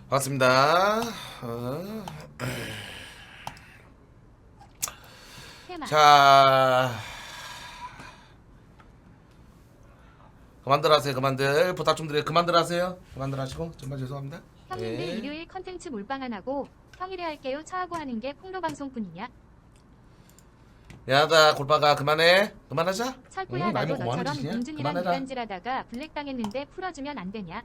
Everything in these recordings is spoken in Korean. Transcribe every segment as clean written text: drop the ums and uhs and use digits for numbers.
반갑습니다. 자, 그만들 하세요. 그만들 부탁 좀 드려요. 그만들 하세요. 그만들 하시고 정말 죄송합니다. 형님들 예. 일요일 컨텐츠 몰빵 안 하고 평일에 할게요 차하고 하는 게 폭로 방송뿐이냐? 미안하다 골빠가 그만해. 그만하자. 철구야 응, 나도 말고 뭐하는 너처럼 짓이냐? 공준이랑 그만해라. 이간질하다가 블랙 당했는데 풀어주면 안 되냐?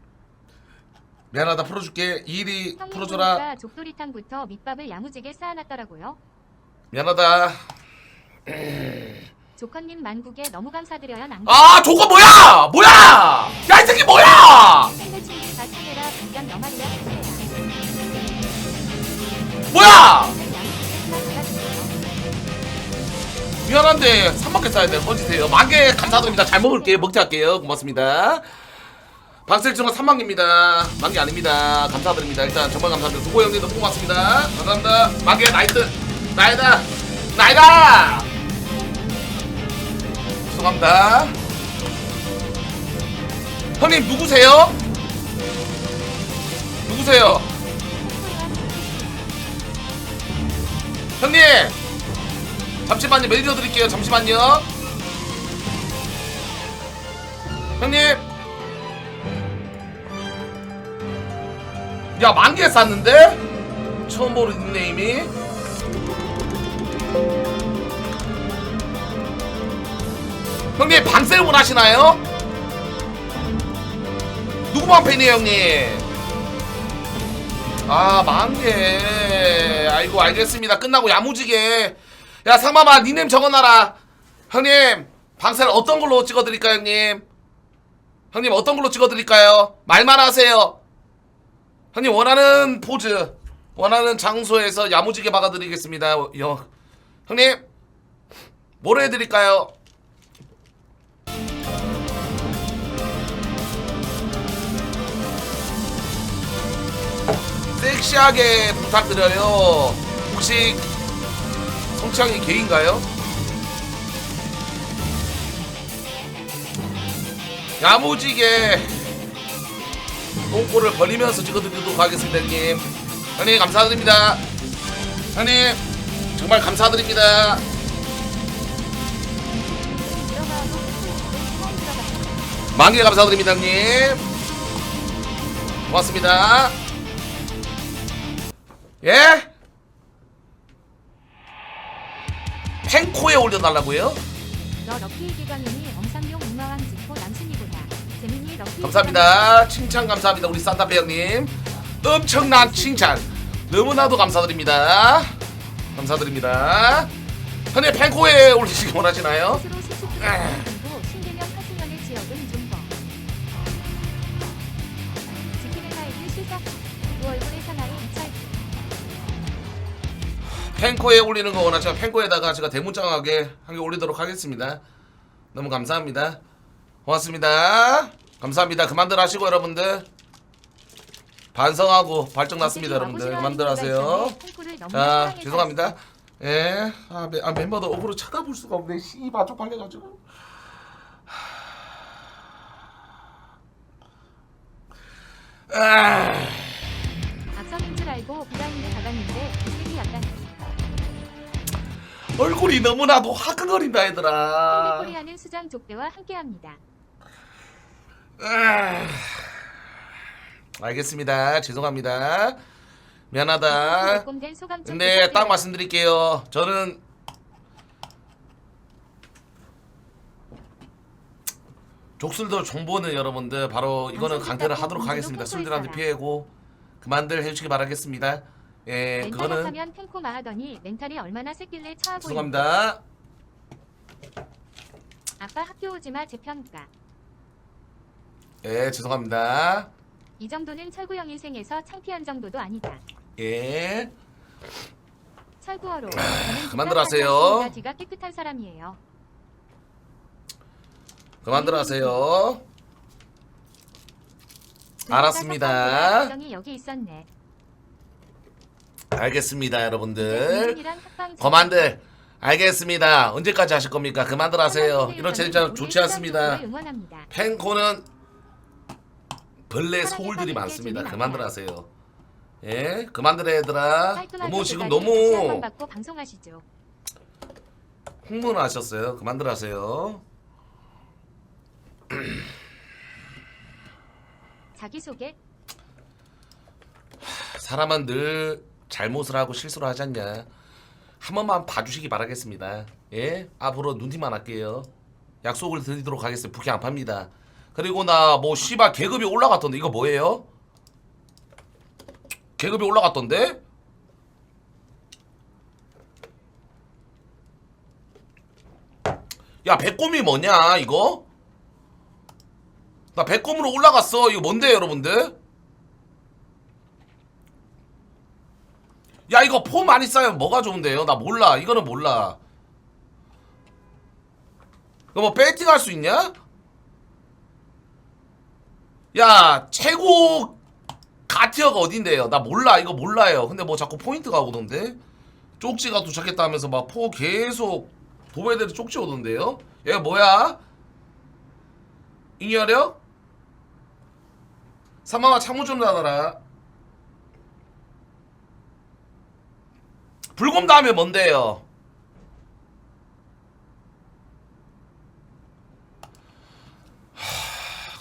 미안하다 풀어줄게. 이일이 형님 풀어줘라. 보니까 족도리탕부터 밑밥을 야무지게 쌓아놨더라고요. 미안하다. 조커님 만국에 너무 감사드려요. 낭. 아 저거 뭐야? 뭐야? 야 이 새끼 뭐야? 팬들 친구 다 참여라. 당장 너 말이야. 팬이야. 뭐야? 야무지게 쌓아주세요. 미안한데 3만개 쌓야 돼. 꺼지세요. 만개 감사드립니다. 잘 먹을게요. 먹지 할게요. 고맙습니다. 박셀정은 3만개입니다. 만개 아닙니다. 감사드립니다. 일단 정말 감사합니다. 두고 형님 너무 고맙습니다. 감사합니다. 만개 나이트 나이다 나이다. 죄송합니다. 형님 누구세요? 누구세요? 형님 잠시만요. 매니저 드릴게요. 잠시만요. 형님 야 만개 쌌는데? 처음 보는 닉네임이 형님 방셀분 하시나요? 누구만 팬이에요 형님? 아 만개 아이고 알겠습니다. 끝나고 야무지게 야 상마마 닉네임 적어놔라. 형님 방셀 어떤 걸로 찍어드릴까요 형님? 형님 어떤 걸로 찍어드릴까요? 말만 하세요. 형님 원하는 포즈 원하는 장소에서 야무지게 박아드리겠습니다. 형님 뭐로 해드릴까요? 섹시하게 부탁드려요. 혹시 성취향이 게인가요? 야무지게 똥꼬를 벌리면서 찍어드리도록 하겠습니다 형님. 형님 감사드립니다. 형님 정말 감사드립니다. 들어가고 처음 들어갔어요. 만개 감사드립니다 형님. 고맙습니다. 예? 펜코에 올려달라고요? 너 럭키 기관님이 엄상용 우마왕 지코 남순이보다 재민이 럭키 감사합니다. 칭찬 감사합니다. 우리 산타페 형님 엄청난 칭찬 너무나도 감사드립니다. 감사드립니다. 형님 펜코에 올리시기 원하시나요? 스스로 수축 그리고 신개념 80년의 지역은 좀 더. 지키는 나에게 시작. 그 얼굴의 사나이 이찰. 펜코에 올리는 거 원하시면 펜코에다가 제가 대문짝하게 한 개 올리도록 하겠습니다. 너무 감사합니다. 고맙습니다. 감사합니다. 그만들 하시고 여러분들 반성하고 발정 났습니다. 여러분들 그만들 하세요. 자 죄송합니다. 예, 멤버들 억으로 쳐다볼 수가 없네. 씨발 쪽팔려가지고. 앞선인 줄 알고 비라인드 박았는데 기색이 약간. 얼굴이 너무나도 화끈거린다 얘들아. 코리아는 수장 족대와 함께합니다. 알겠습니다. 죄송합니다. 미안하다. 꼼된 소감 좀 근데 딱 부탁드려요. 말씀드릴게요. 저는 족술도 정보는 여러분들 바로 이거는 강퇴를 하도록 하겠습니다. 술들한테 피해고 그만들 해주시기 바라겠습니다. 예, 멘탈 그거는 하면 탱코마 하더니 멘탈이 얼마나 셌길래 차하고 죄송합니다. 아빠 학교 오지마 재평가. 예, 죄송합니다. 이 정도는 철구형 인생에서 창피한 정도도 아니다. 예, 철구어로. 그만들 하세요. 뒤가 깨끗한 사람이에요. 그만들 하세요. 알았습니다. 정이 여기 있었네. 알겠습니다, 여러분들. 공준이랑 합방 거만들 알겠습니다. 언제까지 하실 겁니까? 그만들 하세요. 이런 제작 좋지 않습니다. 응원합니다. 펜코는 벌레 소울들이 많습니다. 그만들 하세요. 예, 그만들어 얘들아. 깔끔하게 너무 지금 대가리 다시 한번 너무 받고 방송하시죠. 흥분하셨어요. 그만들 하세요. 자기소개. 사람은 늘 잘못을 하고 실수를 하지 않냐. 한 번만 봐주시기 바라겠습니다. 예? 앞으로 눈팅만 할게요. 약속을 드리도록 하겠습니다. 부캐 안 팝니다. 그리고 나 뭐 씨발 계급이 올라갔던데 이거 뭐예요? 계급이 올라갔던데? 야 배꼽이 뭐냐 이거? 나 배꼽으로 올라갔어. 이거 뭔데 여러분들? 야 이거 포 많이 쌓이면 뭐가 좋은데요? 나 몰라. 이거는 몰라. 이거 뭐 배팅 할 수 있냐? 야 최고 가티어가 어딘데요? 나 몰라. 이거 몰라요. 근데 뭐 자꾸 포인트가 오던데? 쪽지가 도착했다 하면서 막 포 계속 도배들이 쪽지 오던데요? 얘 뭐야? 잉여력? 3만원 창문 좀 닫아라. 불곰 다음에 뭔데요?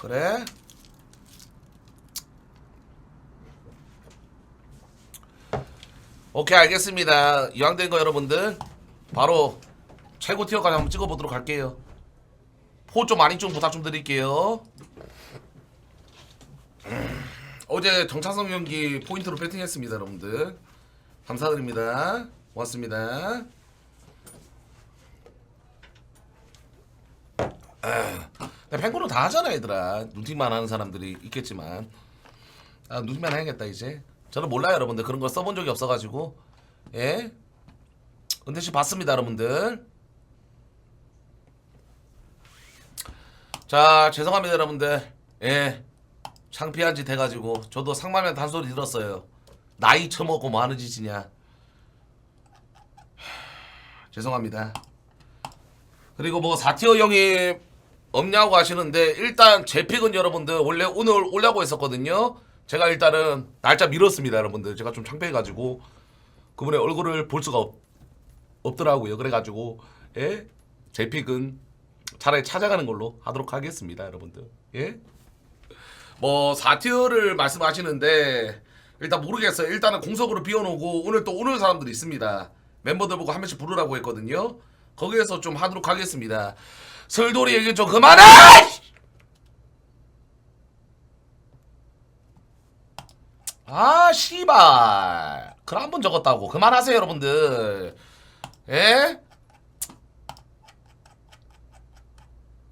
그래? 오케이 알겠습니다. 이왕 된 거 여러분들 바로 최고 티어까지 한번 찍어보도록 할게요. 포 좀 많이 좀 부탁 좀 드릴게요. 어제 정창성 경기 포인트로 배팅했습니다 여러분들. 감사드립니다. 고맙습니다. pen구는 다 하잖아 얘들아. 눈팅만 하는 사람들이 있겠지만 아 눈팅만 해야겠다 이제. 저는 몰라요 여러분들. 그런 걸 써본 적이 없어가지고. 예? 은퇴씨 봤습니다 여러분들. 자 죄송합니다 여러분들. 예 창피한 짓 해가지고 저도 상마면 단소리 들었어요. 나이 처먹고 뭐 하는 짓이냐. 죄송합니다. 그리고 뭐 4티어 형이 없냐고 하시는데 일단 제 픽은 여러분들 원래 오늘 오려고 했었거든요. 제가 일단은 날짜 미뤘습니다 여러분들. 제가 좀 창피해가지고 그분의 얼굴을 볼 수가 없더라고요. 그래가지고 예? 제 픽은 차라리 찾아가는 걸로 하도록 하겠습니다 여러분들. 예? 뭐 4티어를 말씀하시는데 일단 모르겠어요. 일단은 공석으로 비워놓고 오늘 또 오는 사람들이 있습니다. 멤버들 보고 한 명씩 부르라고 했거든요. 거기에서 좀 하도록 하겠습니다. 설돌이 얘기 좀 그만해! 아 씨발 글 한 번 적었다고 그만하세요 여러분들. 예?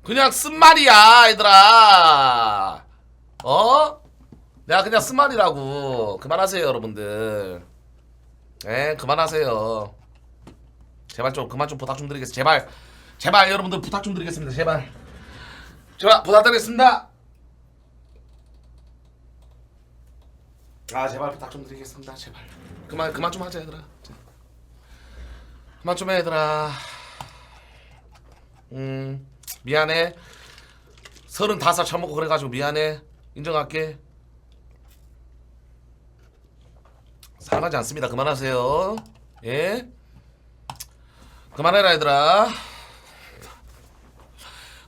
그냥 쓴 말이야 얘들아. 어? 내가 그냥 쓴 말이라고. 그만하세요 여러분들. 예 그만하세요. 제발 좀 그만 좀 부탁 좀 드리겠습니다. 제발 제발 여러분들 부탁 좀 드리겠습니다. 제발 제발 부탁드리겠습니다. 아 제발 부탁 좀 드리겠습니다. 제발 그만 좀 하자 얘들아. 그만 좀 해 얘들아. 미안해. 35살 처먹고 그래가지고 미안해. 인정할게. 사랑하지 않습니다. 그만하세요. 예? 그만해라 얘들아.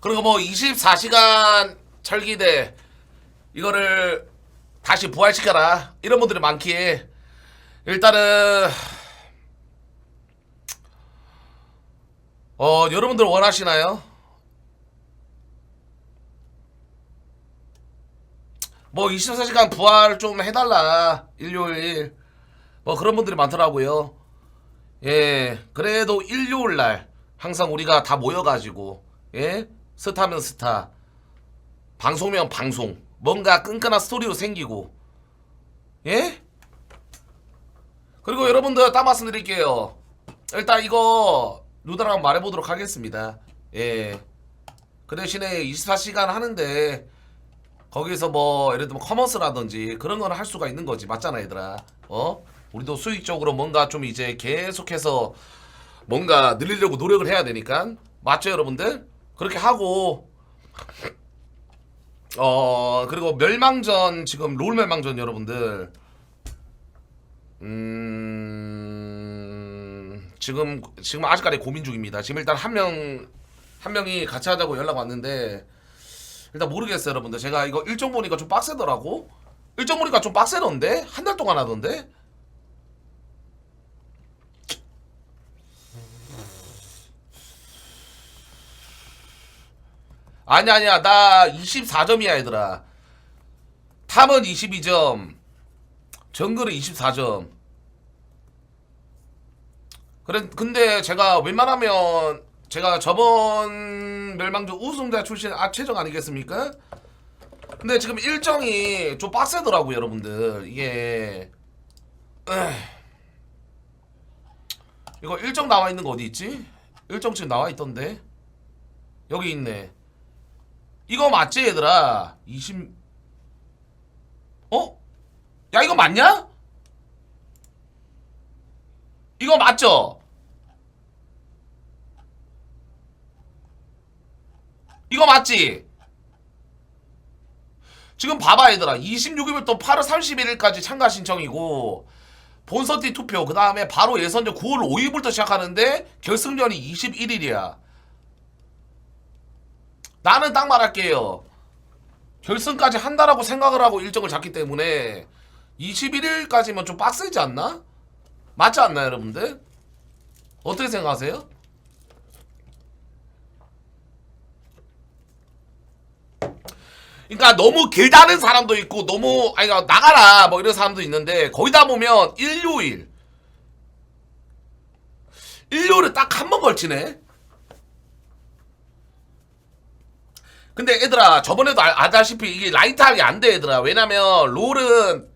그리고 뭐 24시간 철기대 이거를 다시 부활시켜라 이런 분들이 많기에 일단은 여러분들 원하시나요? 뭐 24시간 부활 좀 해달라 일요일 뭐 그런 분들이 많더라고요. 예 그래도 일요일날 항상 우리가 다 모여가지고 예 스타면 스타 방송면 방송 뭔가 끈끈한 스토리로 생기고 예 그리고 여러분들 딱 말씀드릴게요. 일단 이거 누나랑 말해보도록 하겠습니다. 예 그 대신에 24시간 하는데 거기서 뭐 예를 들면 커머스라든지 그런 거는 할 수가 있는 거지. 맞잖아 얘들아. 우리도 수익적으로 뭔가 좀 이제 계속해서 뭔가 늘리려고 노력을 해야 되니까. 맞죠 여러분들? 그렇게 하고 그리고 멸망전 지금 롤 멸망전 여러분들 지금 아직까지 고민 중입니다. 지금 일단 한 명이 같이 하자고 연락 왔는데 일단 모르겠어요, 여러분들. 제가 이거 일정 보니까 좀 빡세더라고. 일정 보니까 좀 빡세던데 한 달 동안 하던데. 아니야 나 24점이야 얘들아. 탑은 22점, 정글은 24점. 그래 근데 제가 웬만하면 제가 저번 멸망전 우승자 출신 최정 아니겠습니까? 근데 지금 일정이 좀 빡세더라고요, 여러분들. 이게 이거 일정 나와 있는 거 어디 있지? 일정 지금 나와 있던데. 여기 있네. 이거 맞지 얘들아? 20 어? 야 이거 맞냐? 이거 맞죠? 이거 맞지? 지금 봐봐 얘들아. 26일부터 8월 31일까지 참가 신청이고 본서티 투표, 그 다음에 바로 예선전 9월 5일부터 시작하는데 결승전이 21일이야. 나는 딱 말할게요. 결승까지 한다라고 생각을 하고 일정을 잡기 때문에 21일까지면 좀 빡세지 않나? 맞지 않나요, 여러분들? 어떻게 생각하세요? 그러니까 너무 길다는 사람도 있고 너무 아니 그러니까 나가라 뭐 이런 사람도 있는데 거의 다 보면 일요일을 딱 한 번 걸치네. 근데 얘들아 저번에도 아다시피 이게 라이트하게 안 돼 얘들아. 왜냐면 롤은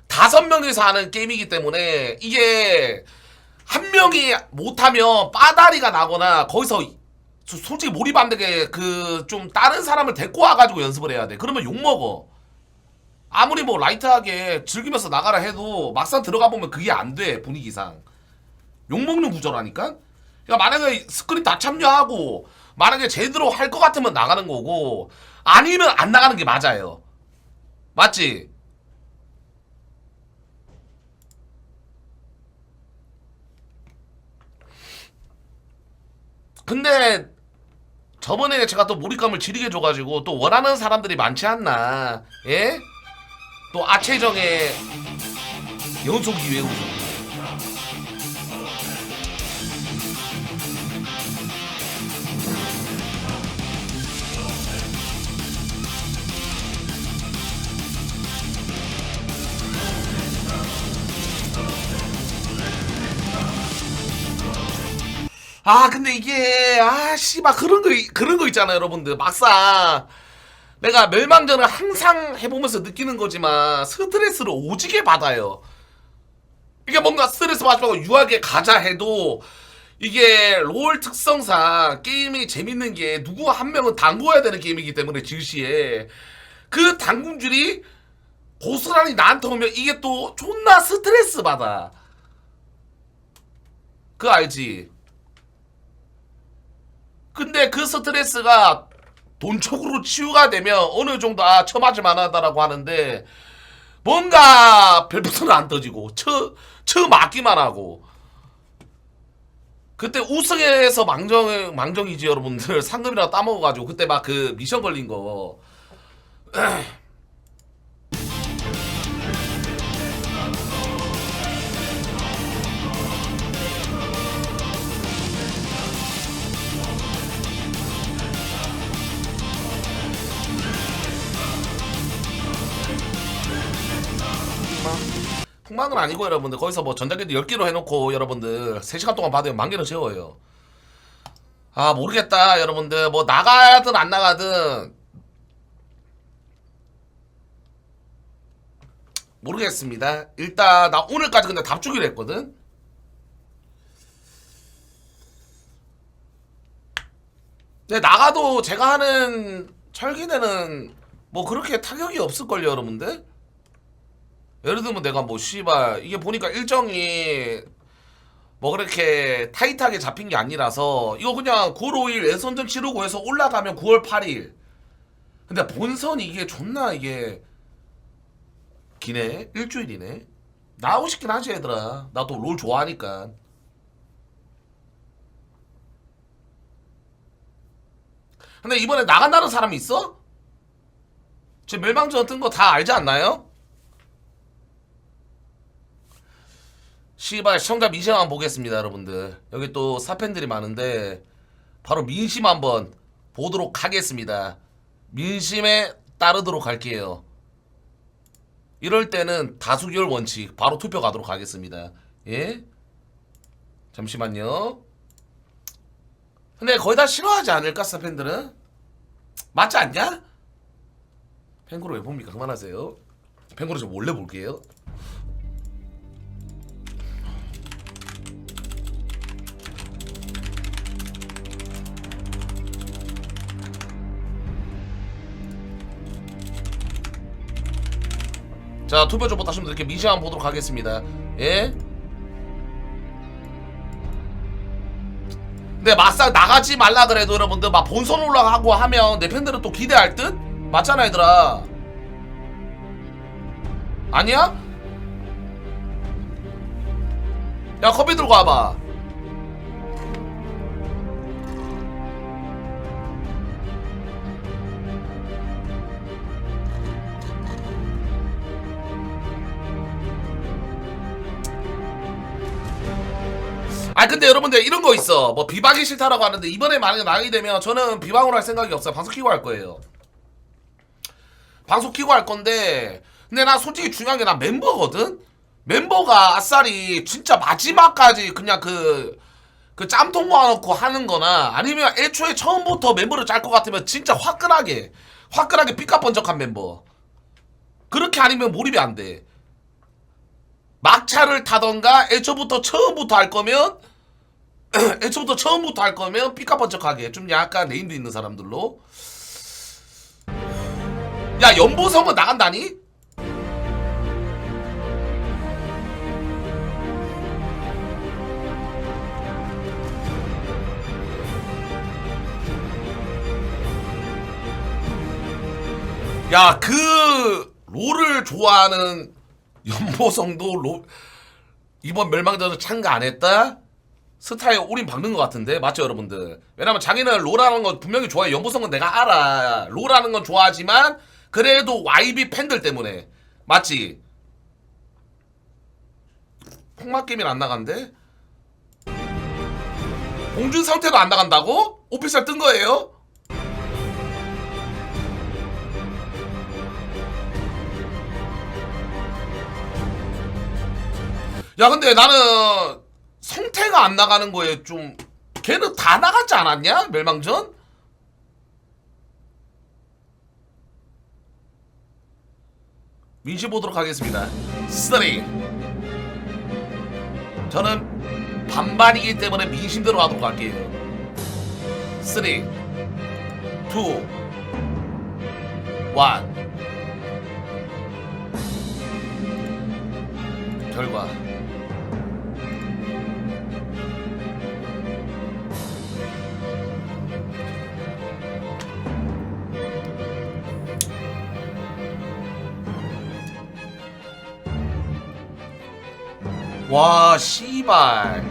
5명이서 하는 게임이기 때문에 이게 한 명이 못하면 빠다리가 나거나 거기서 솔직히 몰입 안 되게 그 좀 다른 사람을 데리고 와가지고 연습을 해야 돼. 그러면 욕먹어. 아무리 뭐 라이트하게 즐기면서 나가라 해도 막상 들어가 보면 그게 안 돼. 분위기상 욕먹는 구조라니까. 그러니까 만약에 스크린 다 참여하고 만약에 제대로 할 것 같으면 나가는 거고 아니면 안 나가는 게 맞아요. 맞지? 근데 저번에 제가 또 몰입감을 지리게 줘가지고 또 원하는 사람들이 많지 않나. 예? 또 아체정의 연속 2회 우승. 아 근데 이게 씨발 그런 거 있잖아요, 여러분들. 막상 내가 멸망전을 항상 해보면서 느끼는 거지만 스트레스를 오지게 받아요. 이게 뭔가 스트레스 받지 말고 유하게 가자 해도 이게 롤 특성상 게임이 재밌는 게 누구 한 명은 당구해야 되는 게임이기 때문에 질시에 그 당궁줄이 고스란히 나한테 오면 이게 또 존나 스트레스 받아. 그거 알지? 근데 그 스트레스가 돈촉으로 치유가 되면 어느 정도 처맞을 만하다라고 하는데 뭔가 별부터는 안 떠지고 처 맞기만 하고. 그때 우승해서 망정이지 여러분들. 상금이라도 따먹어가지고 그때 막 그 미션 걸린 거. 풍망은 아니고 여러분들 거기서 뭐 전자기기 10개로 해놓고 여러분들 3시간 동안 받으면 10,000개는 채워요. 아 모르겠다 여러분들. 뭐 나가든 안 나가든 모르겠습니다. 일단 나 오늘까지 근데 답 주기로 했거든. 근데 나가도 제가 하는 철기대는 뭐 그렇게 타격이 없을걸요 여러분들. 예를 들면 내가 뭐 씨발 이게 보니까 일정이 뭐 그렇게 타이트하게 잡힌 게 아니라서 이거 그냥 9월 5일 예선전 치르고 해서 올라가면 9월 8일. 근데 본선 이게 존나 이게 기네. 일주일이네. 나오고 싶긴 하지 얘들아. 나 또 롤 좋아하니까. 근데 이번에 나간다는 사람이 있어? 제 멸망전 뜬 거 다 알지 않나요? 씨발 시청자 민심 한번 보겠습니다 여러분들. 여기 또 사팬들이 많은데 바로 민심 한번 보도록 하겠습니다. 민심에 따르도록 할게요. 이럴 때는 다수결 원칙 바로 투표 가도록 하겠습니다. 예? 잠시만요. 근데 거의 다 싫어하지 않을까 사팬들은? 맞지 않냐? pen구로 왜 봅니까? 그만하세요. pen구로 저 몰래 볼게요. 자 투표 좀 못하시면 이렇게 미시 한번 보도록 하겠습니다. 예? 근데 막상 나가지 말라 그래도 여러분들 막 본선 올라가고 하면 내 팬들은 또 기대할 듯? 맞잖아 얘들아. 아니야? 야 커피 들고 와봐. 아 근데 여러분들 이런 거 있어. 뭐 비방이 싫다라고 하는데 이번에 만약에 나가게 되면 저는 비방으로 할 생각이 없어요. 방송 키고 할 거예요. 방송 키고 할 건데 근데 나 솔직히 중요한 게 나 멤버거든? 멤버가 아싸리 진짜 마지막까지 그냥 그 짬통 모아놓고 하는 거나 아니면 애초에 처음부터 멤버를 짤 것 같으면 진짜 화끈하게 삐까번쩍한 멤버. 그렇게 아니면 몰입이 안 돼. 막차를 타던가 애초부터 처음부터 할 거면 삐까번쩍하게 좀 약간 네임도 있는 사람들로. 야 연보성은 나간다니? 야 그 롤을 좋아하는 연보성도 이번 멸망전을 참가 안 했다? 스타에 올인 박는 것 같은데 맞죠 여러분들? 왜냐면 자기는 롤하는 건 분명히 좋아해. 연보성은 내가 알아. 롤하는 건 좋아하지만 그래도 YB 팬들 때문에 맞지? 폭맛게임이 안 나간대? 봉준 상태도 안 나간다고? 오피셜 뜬 거예요? 야 근데 나는 성태가 안 나가는 거에 좀 걔는 다 나갔지 않았냐? 멸망전? 민시 보도록 하겠습니다. 3 저는 반반이기 때문에 민심대로 하도록 할게요. 3 2 1 결과 와 씨발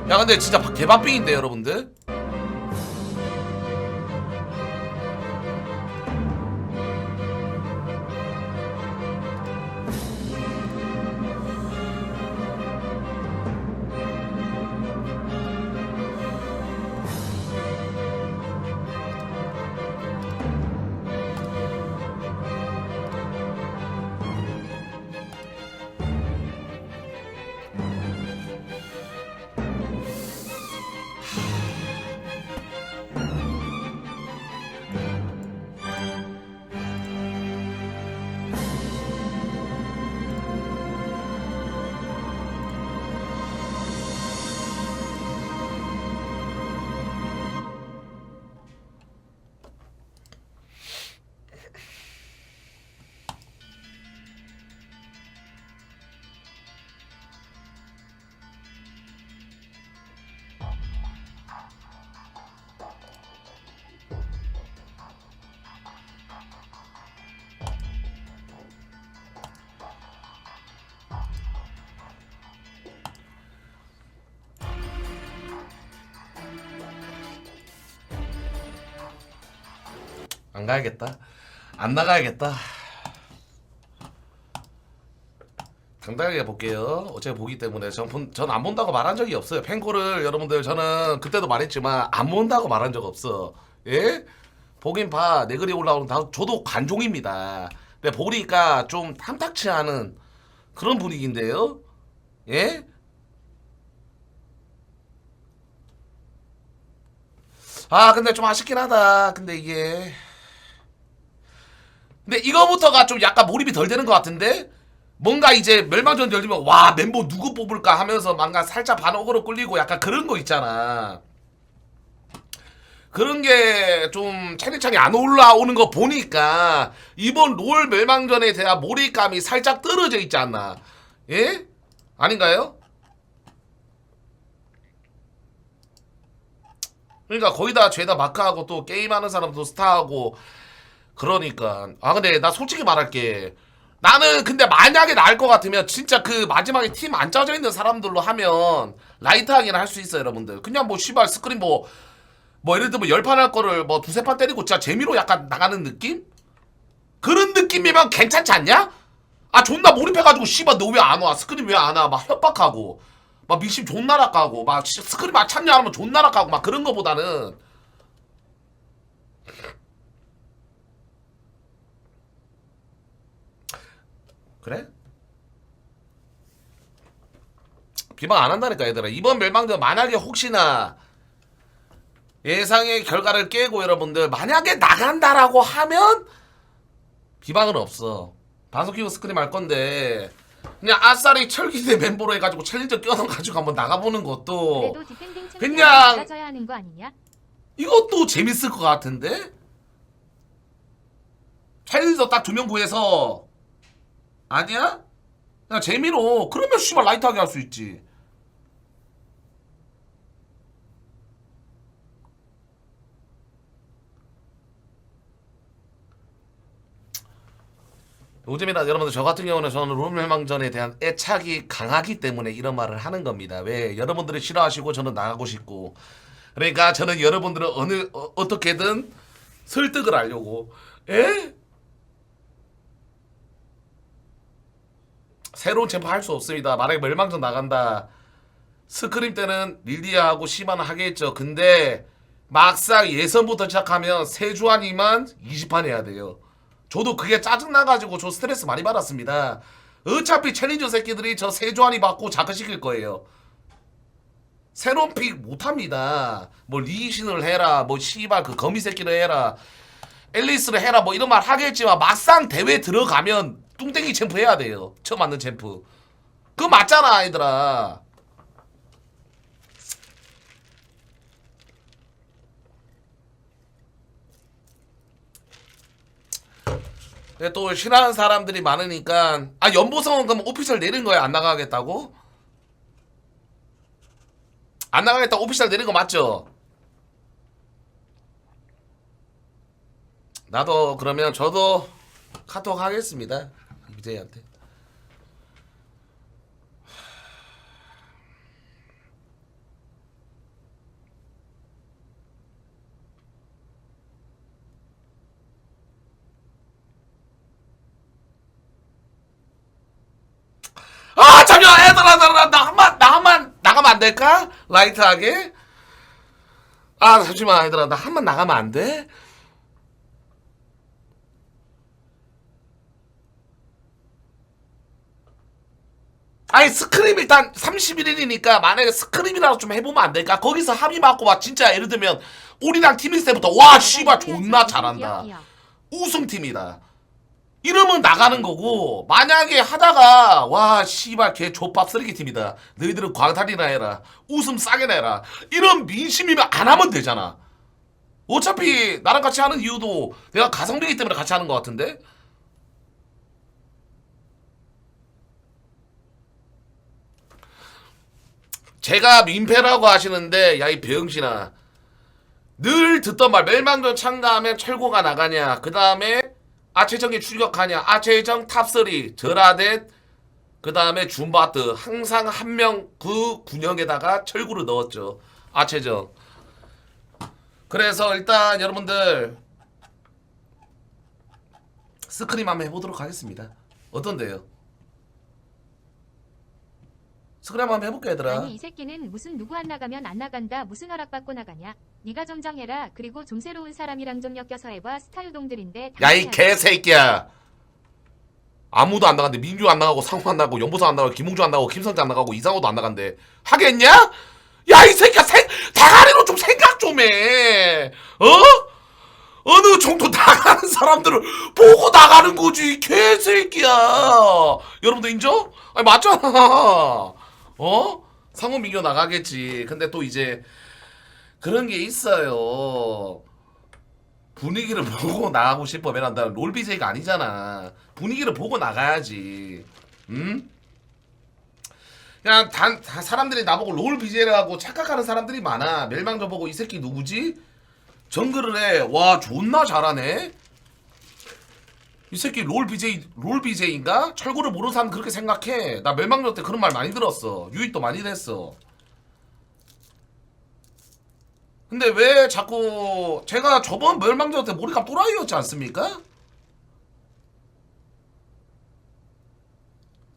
야 근데 진짜 개밥빙인데 여러분들. 안 가야겠다. 안 나가야겠다. 당당하게 볼게요. 어차피 보기 때문에 전 안 본다고 말한 적이 없어요. 팬콜을 여러분들 저는 그때도 말했지만 안 본다고 말한 적 없어. 예? 보긴 봐. 내 글이 올라오는 다 저도 관종입니다. 근데 보니까 좀 탐탁치 않은 그런 분위기인데요. 예? 아 근데 좀 아쉽긴 하다. 근데 이게 근데 이거부터가 좀 약간 몰입이 덜 되는 것 같은데 뭔가 이제 멸망전 열리면 와 멤버 누구 뽑을까 하면서 뭔가 살짝 반옥으로 끌리고 약간 그런 거 있잖아. 그런 게 좀 채팅창에 안 올라오는 거 보니까 이번 롤 멸망전에 대한 몰입감이 살짝 떨어져 있지 않나. 예? 아닌가요? 그러니까 거의 다 죄다 마크하고 또 게임하는 사람도 스타하고 그러니까 아 근데 나 솔직히 말할게. 나는 근데 만약에 나을 것 같으면 진짜 그 마지막에 팀 안 짜져 있는 사람들로 하면 라이트하게는 할 수 있어요 여러분들. 그냥 뭐 씨발 스크린 뭐 예를 들면 10판 할 거를 뭐 두세 판 때리고 진짜 재미로 약간 나가는 느낌? 그런 느낌이면 괜찮지 않냐? 아 존나 몰입해가지고 씨발 너 왜 안 와? 스크린 왜 안 와? 막 협박하고 막 미심 존나 락하고 막 스크린 막 참여 안 하면 존나 락하고 막 그런 거보다는 그래? 비방 안 한다니까 얘들아. 이번 멸망전 만약에 혹시나 예상의 결과를 깨고 여러분들 만약에 나간다라고 하면 비방은 없어. 방송 키고 스크림 할 건데 그냥 아싸리 철기대 멤버로 해가지고 챌린저 껴넣어가지고 한번 나가보는 것도 그래도 디펜딩 챔피언 그냥 맞아줘야 하는 거 아니냐? 이것도 재밌을 것 같은데? 챌린저 딱 2명 구해서 아니야? 그냥 재미로 그러면 씨발 라이트하게 할 수 있지. 요즘이나 여러분들 저 같은 경우는 저는 롤멸망전에 대한 애착이 강하기 때문에 이런 말을 하는 겁니다. 왜? 여러분들이 싫어하시고 저는 나가고 싶고 그러니까 저는 여러분들을 어떻게든 설득을 하려고 에? 새로운 챔프 할 수 없습니다. 만약에 멸망전 나간다 스크림 때는 릴리아하고 시바는 하겠죠. 근데 막상 예선부터 시작하면 세주환이만 20판 해야 돼요. 저도 그게 짜증나가지고 저 스트레스 많이 받았습니다. 어차피 챌린저 새끼들이 저 세주환이 받고 자극시킬 거예요. 새로운 픽 못합니다. 뭐 리신을 해라 뭐 씨발 그 거미 새끼를 해라 앨리스를 해라 뭐 이런 말 하겠지만 막상 대회 들어가면 뚱땡이 챔프 해야 돼요. 처음 맞는 챔프. 그거 맞잖아 얘들아. 근데 또 싫어하는 사람들이 많으니까 아 연보성은 그럼 오피셜 내린 거야? 안 나가겠다고? 안 나가겠다고 오피셜 내린 거 맞죠? 나도 그러면 저도 카톡 하겠습니다 이재희한테. 아 잠시만 얘들아 나 한번 나가면 안 될까? 라이트하게. 아 잠시만 얘들아 나 한번 나가면 안 돼? 아니 스크림 일단 31일이니까 만약에 스크림이라도 좀 해보면 안 될까? 거기서 합의 맞고 막 진짜 예를 들면 우리랑 팀 있을 때부터 와 씨발 존나 잘한다 우승팀이다 이러면 나가는 거고 만약에 하다가 와 씨발 걔 족밥 쓰레기 팀이다 너희들은 광탈이나 해라 웃음 싸게 내라 이런 민심이면 안 하면 되잖아. 어차피 나랑 같이 하는 이유도 내가 가성비이기 때문에 같이 하는 것 같은데. 제가 민폐라고 하시는데 야 이 병신아 늘 듣던 말 멸망전 참가하면 철고가 나가냐 그 다음에 아체정이 출격하냐 아체정 탑3 드라댓 그 다음에 줌바트 항상 한 명 그 군영에다가 철구를 넣었죠 아체정. 그래서 일단 여러분들 스크림 한번 해보도록 하겠습니다. 어떤데요? 스크림 한번 해볼게 얘들아. 아니 이 새끼는 무슨 누구 안 나가면 안 나간다 무슨 허락받고 나가냐. 네가 좀 정해라. 그리고 좀 새로운 사람이랑 좀 엮여서 해봐. 스타유동들인데. 야 이 개새끼야. 아무도 안 나간대. 민규 안 나가고 상호 안 나가고 연보성 안 나가고 김웅주 안 나가고 김성재 안 나가고 이상호도 안 나간대. 하겠냐? 야 이 새끼야 대가리로 좀 생각 좀 해. 어? 어느 정도 나가는 사람들을 보고 나가는 거지 이 개새끼야. 여러분들 인정? 아니 맞잖아. 어? 상호 민규 나가겠지. 근데 또 이제 그런 게 있어요. 분위기를 보고 나가고 싶어. 왜냐면 나 롤비제이가 아니잖아. 분위기를 보고 나가야지. 응? 그냥 다 사람들이 나보고 롤비제이라고 착각하는 사람들이 많아. 멸망전 보고 이 새끼 누구지? 정글을 해. 와 존나 잘하네. 이 새끼 롤비제이인가? 철구를 모르는 사람 그렇게 생각해. 나 멸망전 때 그런 말 많이 들었어. 유입도 많이 됐어. 근데 왜 자꾸 제가 저번 멸망전 때 머리값 또라이였지 않습니까?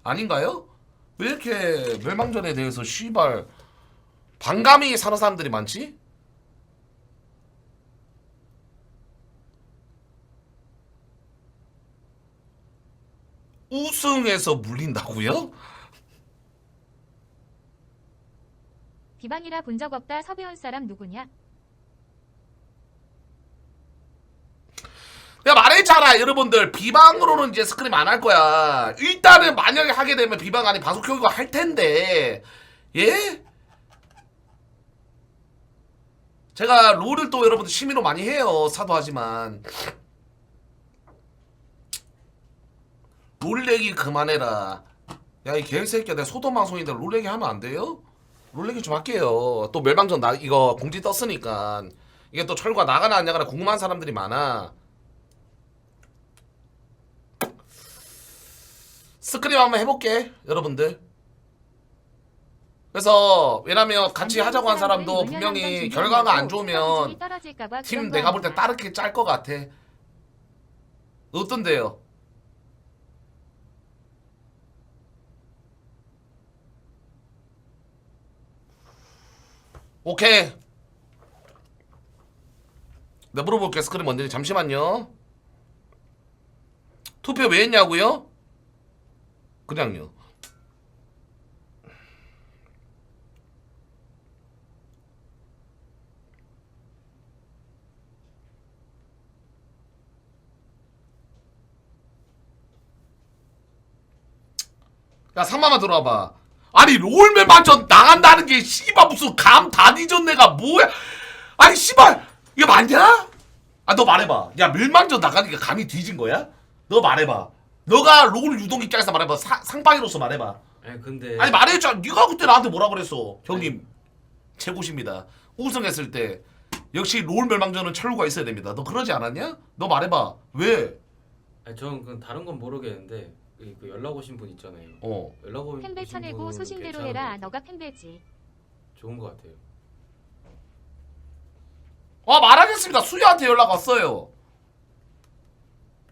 아닌가요? 왜 이렇게 멸망전에 대해서 씨발 반감이 사는 사람들이 많지? 우승에서 물린다고요? 비방이라 본 적 없다. 섭외온 사람 누구냐? 내가 말했잖아 여러분들. 비방으로는 이제 스크림 안 할 거야. 일단은 만약에 하게 되면 비방 아니 방송 교육을 할 텐데 예? 제가 롤을 또 여러분들 취미로 많이 해요. 사도하지만 롤 얘기 그만해라. 야 이 개새끼야. 내가 소도 방송인데 롤 얘기 하면 안 돼요? 롤 얘기 좀 할게요. 또 멸망전 이거 공지 떴으니까 이게 또 철과 나가나 안 나가나 궁금한 사람들이 많아. 스크림 한번 해볼게 여러분들. 그래서 왜냐면 같이 하자고 한 사람도 분명히 결과가 안 좋으면 팀 내가 볼 때 따르게 짤 것 같아. 어떤데요? 오케이. 내가 물어볼게. 스크림 뭔지. 잠시만요. 투표 왜 했냐고요? 그냥요. 야 상마만 들어와봐. 아니 롤맨 만전 나간다는 게 씨발 무슨 감 다 뒤졌네가 뭐야. 아니 씨발 이게 맞냐? 아 너 말해봐. 야 멸망전 나가니까 감이 뒤진 거야? 너 말해봐. 너가 롤 유동 입장에서 말해봐. 상방이로서 말해봐. 아니 근데 아니 말해줘. 네가 그때 나한테 뭐라 그랬어. 형님 최고십니다. 우승했을 때 역시 롤 멸망전은 철구가 있어야 됩니다. 너 그러지 않았냐? 너 말해봐. 왜? 아니 저는 그 다른 건 모르겠는데 그 연락 오신 분 있잖아요. 연락 오신 팬배 쳐내고 분은 소신대로 괜찮은 해라. 것 너가 팬배지. 좋은 것 같아요. 말하겠습니다. 수야한테 연락 왔어요.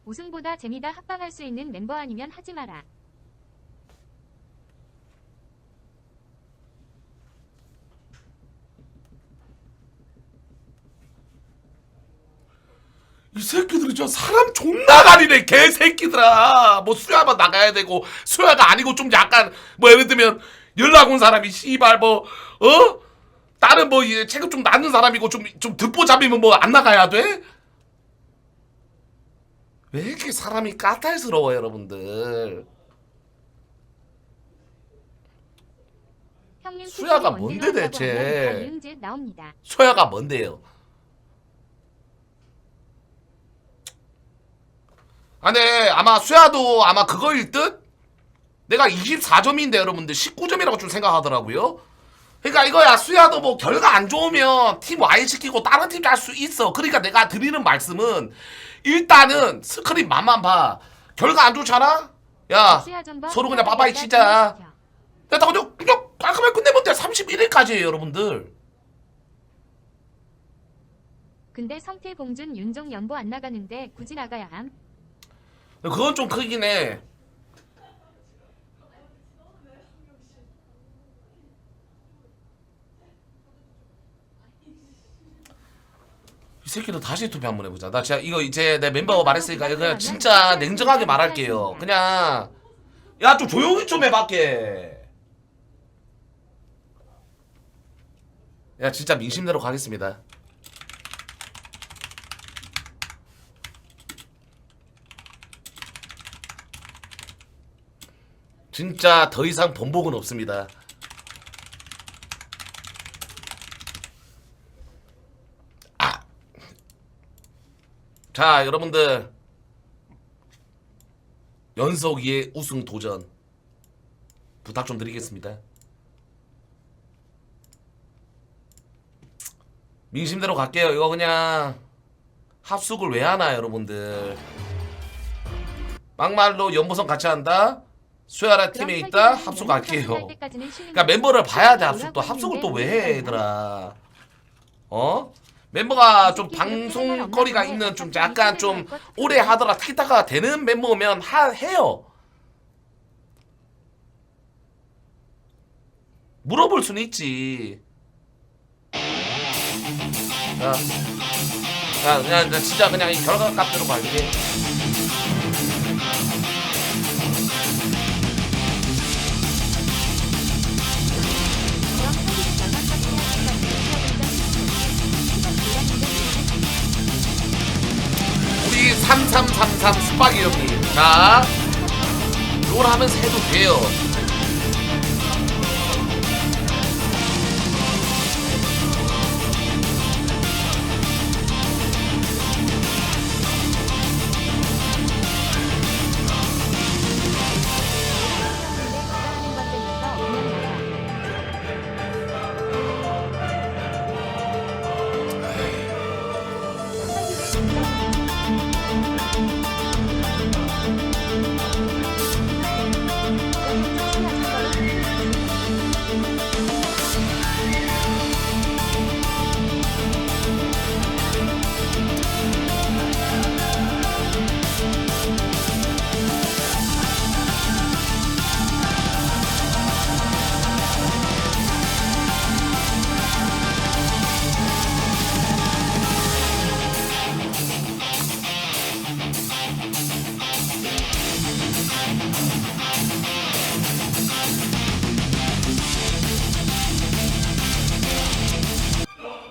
우승보다 재미다. 합방할 수 있는 멤버 아니면 하지 마라. 이 새끼들이 저 사람 존나 가리네 개새끼들아. 뭐 수야만 나가야 되고 수야가 아니고 좀 약간 뭐 예를 들면 연락 온 사람이 씨발 뭐 다른 뭐 체급 좀 낮은 사람이고 좀 듣보 잡이면 뭐 안 나가야 돼? 왜 이렇게 사람이 까탈스러워 여러분들. 형님 수야가 투표를 뭔데 언제로 대체? 한다고 하면 다 이응짓 나옵니다. 수야가 뭔데요? 아, 네, 아마 수야도 아마 그거일 듯? 내가 24점인데 여러분들 19점이라고 좀 생각하더라고요. 그러니까 이거야. 수야도 뭐 결과 안 좋으면 팀 Y 시키고 다른 팀 짤 수 있어. 그러니까 내가 드리는 말씀은 일단은 스크린 맛만 봐. 결과 안 좋잖아? 야 서로 그냥 빠바이 치자. 내가 그냥 깔끔하게 끝내면 돼. 31일까지예요 여러분들. 근데 성태 봉준 윤종 연보 안 나가는데 굳이 나가야 함? 그건 좀 크긴 해. 이 새끼도 다시 투표 한번 해보자. 나 진짜 이거 이제 내 멤버가 말했으니까 그냥 진짜 냉정하게 말할게요. 그냥 야 좀 조용히 좀 해봤게. 야 진짜 민심대로 가겠습니다. 진짜 더 이상 번복은 없습니다. 아. 자, 여러분들 연속 2회 우승 도전 부탁 좀 드리겠습니다. 민심대로 갈게요. 이거 그냥 합숙을 왜 하나 여러분들. 막말로 연보성 같이 한다. 수야라 팀에 있다. 합숙 갈게요. 그러니까 멤버를 봐야 돼. 합숙도 합숙을 또 왜 해 얘들아. 어? 멤버가 좀 방송거리가 있는 좀 약간 좀 오래 하더라 티키타카가 되는 멤버면 해요. 물어볼 수는 있지. 그냥 진짜 그냥 이 결과값대로 갈게. 우리 3333 스파기 형님. 자, 롤 하면서 해도 돼요.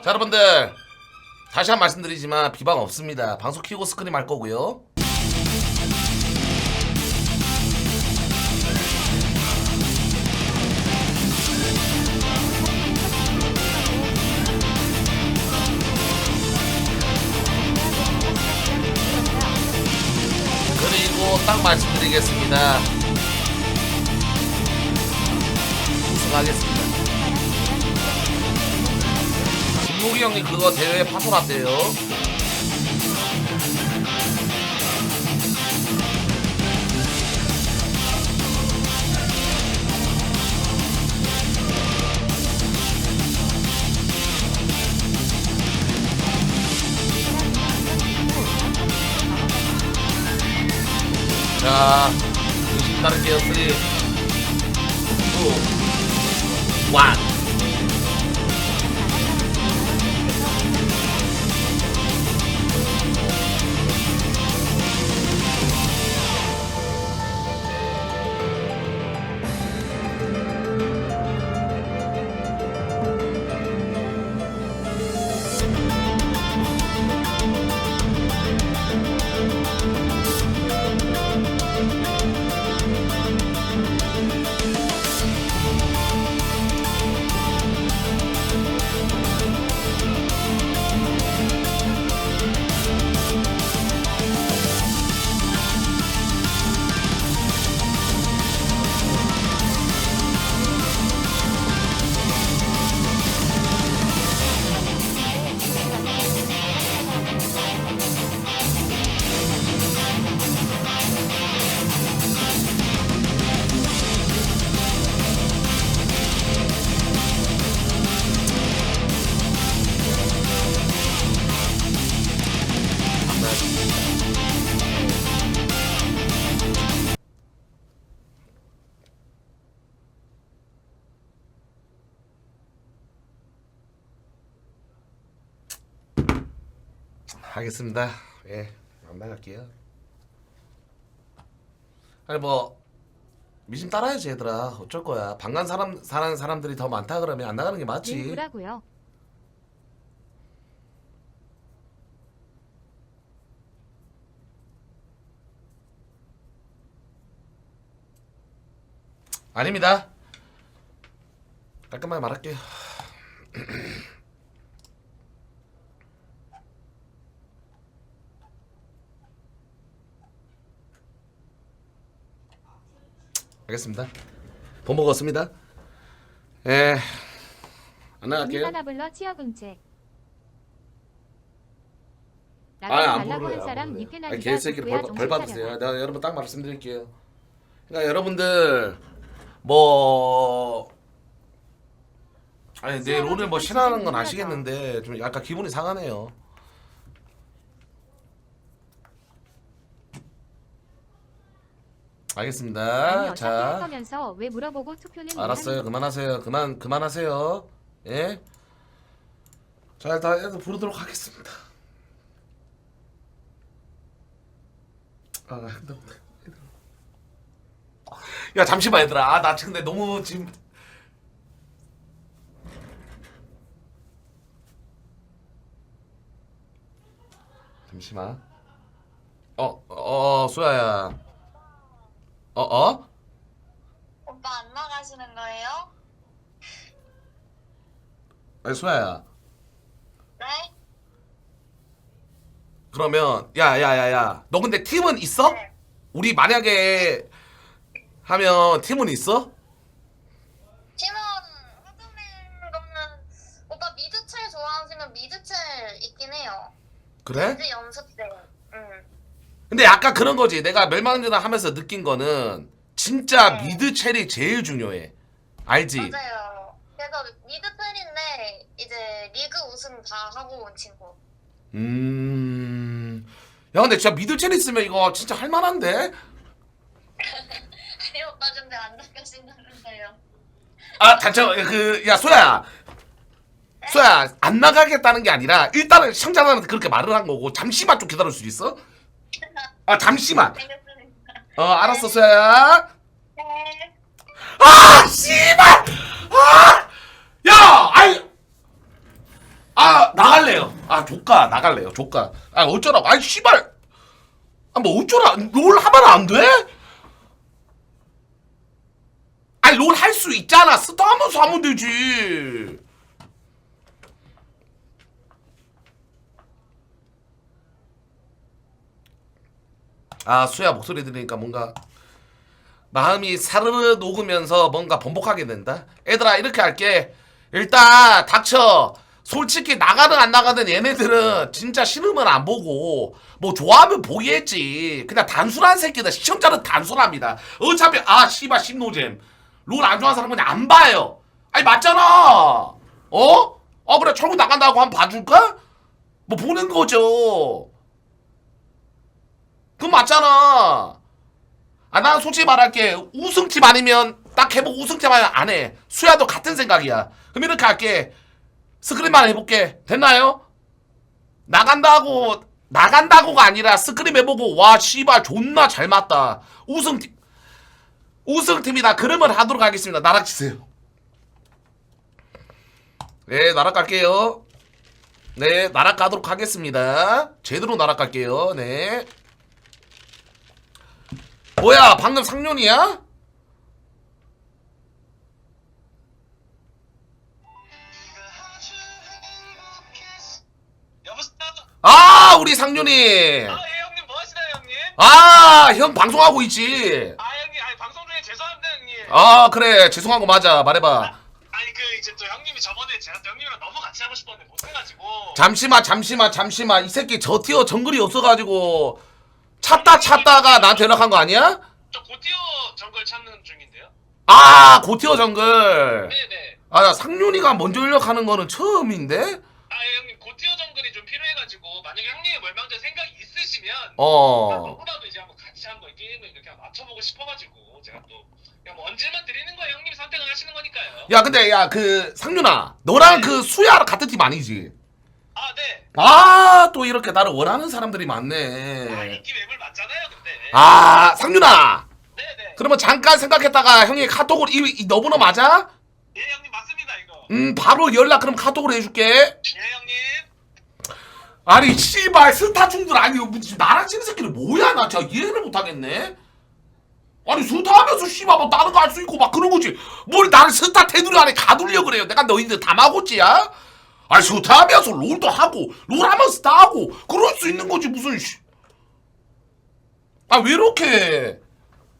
자 여러분들 다시 한 번 말씀드리지만 비방 없습니다. 방송 키고 스크림 할 거고요. 그리고 딱 말씀드리겠습니다. 우승하겠습니다. 김무기 형님 그거 대회 파손났대요. 자, 의식 따를게요. 3, 2, 1. 알겠습니다. 예, 안 나갈게요. 아니 뭐 미심 따라야지 얘들아. 어쩔 거야. 방간 사는 사람들이 더 많다 그러면 안 나가는 게 맞지. 누구라고요? 아닙니다. 깔끔하게 말할게요. 알겠습니다. 본 먹었습니다. 예, 안 나갈게요. 하나 불러 치어금체. 안 나가지 말라고 부르래요, 한 사람 안 부르래요. 니페나 아니, 니가 개새끼를 누구야 벌 정신 받으세요. 차려라. 내가 여러분 딱 말씀드릴게요. 그러니까 여러분들 뭐 아니 내 롤을 뭐 싫어하는 건 아시겠는데 좀 약간 기분이 상하네요. 아니 알겠습니다. 어차피 할 자, 거면서 왜 물어보고 투표는 왜 알았어요. 하는 그만하세요. 그만하세요. 예. 자, 일단 애들 부르도록 하겠습니다. 아, 야 잠시만 얘들아. 나 근데 너무 지금 잠시만. 수야야. 어? 오빠 안 나가시는 거예요? 아니 수야야. 네? 그러면 야야야야. 너 근데 팀은 있어? 네. 우리 만약에 하면 팀은 있어? 팀원 흐드맨 거는 오빠 미드첼 좋아하시면 미드첼 있긴 해요. 그래? 미드 연습생. 응. 근데 약간 그런 거지. 내가 멸망전을 하면서 느낀 거는 진짜 네. 미드 첼이 제일 중요해. 알지? 맞아요. 그래서 미드첼인데 이제 리그 우승 다 하고 온 친구. 야 근데 진짜 미드 첼 있으면 이거 진짜 할만한데? 아니 오빠 근데 안 나가신다면서요. 아 단체 야 소야. 소야 안 나가겠다는 게 아니라 일단은 시청자들한테 그렇게 말을 한 거고 잠시만 좀 기다릴 수 있어? 아 잠시만. 알겠습니다. 알았어 소야야. 네. 아 씨발. 야 아이. 나갈래요. 조까 나갈래요. 조까. 어쩌라고. 씨발. 뭐 어쩌라. 롤 하면 안 돼? 롤 할 수 있잖아. 스타 하면서 하면 되지. 수야 목소리 들으니까 뭔가 마음이 사르르 녹으면서 뭔가 번복하게 된다. 얘들아 이렇게 할게. 일단 닥쳐. 솔직히 나가든 안 나가든 얘네들은 진짜 싫으면 안 보고 뭐 좋아하면 보겠지. 그냥 단순한 새끼다. 시청자는 단순합니다. 어차피 씨발 심노잼 롤 안 좋아하는 사람은 그냥 안 봐요. 맞잖아. 그래 철구 나간다고 한번 봐줄까? 뭐 보는 거죠. 그건 맞잖아. 난 솔직히 말할게. 우승팀 아니면 딱 해보고 우승팀 아니면 안 해. 수야도 같은 생각이야. 그럼 이렇게 할게. 스크림만 해볼게. 됐나요? 나간다고가 아니라 스크림 해보고 와 씨발 존나 잘 맞다. 우승팀이다. 그러면 하도록 하겠습니다. 나락 치세요. 네 나락 갈게요. 네 나락 가도록 하겠습니다. 제대로 나락 갈게요. 네. 뭐야 방금 상륜이야? 여보세요? 우리 상륜이. 예 형님 뭐 하시나요 형님? 형 방송하고 있지. 형님 아니 방송 중에 죄송합니다 형님. 그래 죄송한 거 맞아. 말해봐. 아니 이제 또 형님이 저번에 제가 또 형님이랑 너무 같이 하고 싶었는데 못해가지고. 잠시만 이 새끼 저 티어 정글이 없어가지고 찾다가 나한테 연락한 거 아니야? 저 고티어 정글 찾는 중인데요. 고티어 정글. 네네. 나 상륜이가 먼저 연락하는 거는 처음인데? 예 형님 고티어 정글이 좀 필요해가지고 만약에 형님이 멸망전 생각이 있으시면 누구라도 이제 한번 같이 한번 게임을 이렇게 맞춰보고 싶어가지고 제가 또 그냥 뭐 언제만 드리는 거예요. 형님이 선택을 하시는 거니까요. 야 근데 그 상륜아 너랑 그 수야 같은 팀 아니지? 아, 네. 아, 또 이렇게 나를 원하는 사람들이 아, 많네. 인기 매물 맞잖아요, 근데. 아, 상윤아. 네네. 그러면 잠깐 생각했다가 형이 카톡으로 이 너번호 맞아? 예, 형님, 맞습니다, 이거. 바로 연락 그럼 카톡으로 해줄게. 예, 형님. 아니 씨발 스타 충들 아니 나랑 치는 새끼는 뭐야 나 진짜 이해를 못하겠네. 아니 스타 하면서 씨발 뭐 다른 거 할 수 있고 막 그런 거지 뭘 나를 스타 테두리 안에 가두려 그래요. 내가 너희들 다마고찌야? 아니 스타 하면서 롤도 하고 롤 하면 스타 하고 그럴 수 있는 거지 무슨 아 왜 이렇게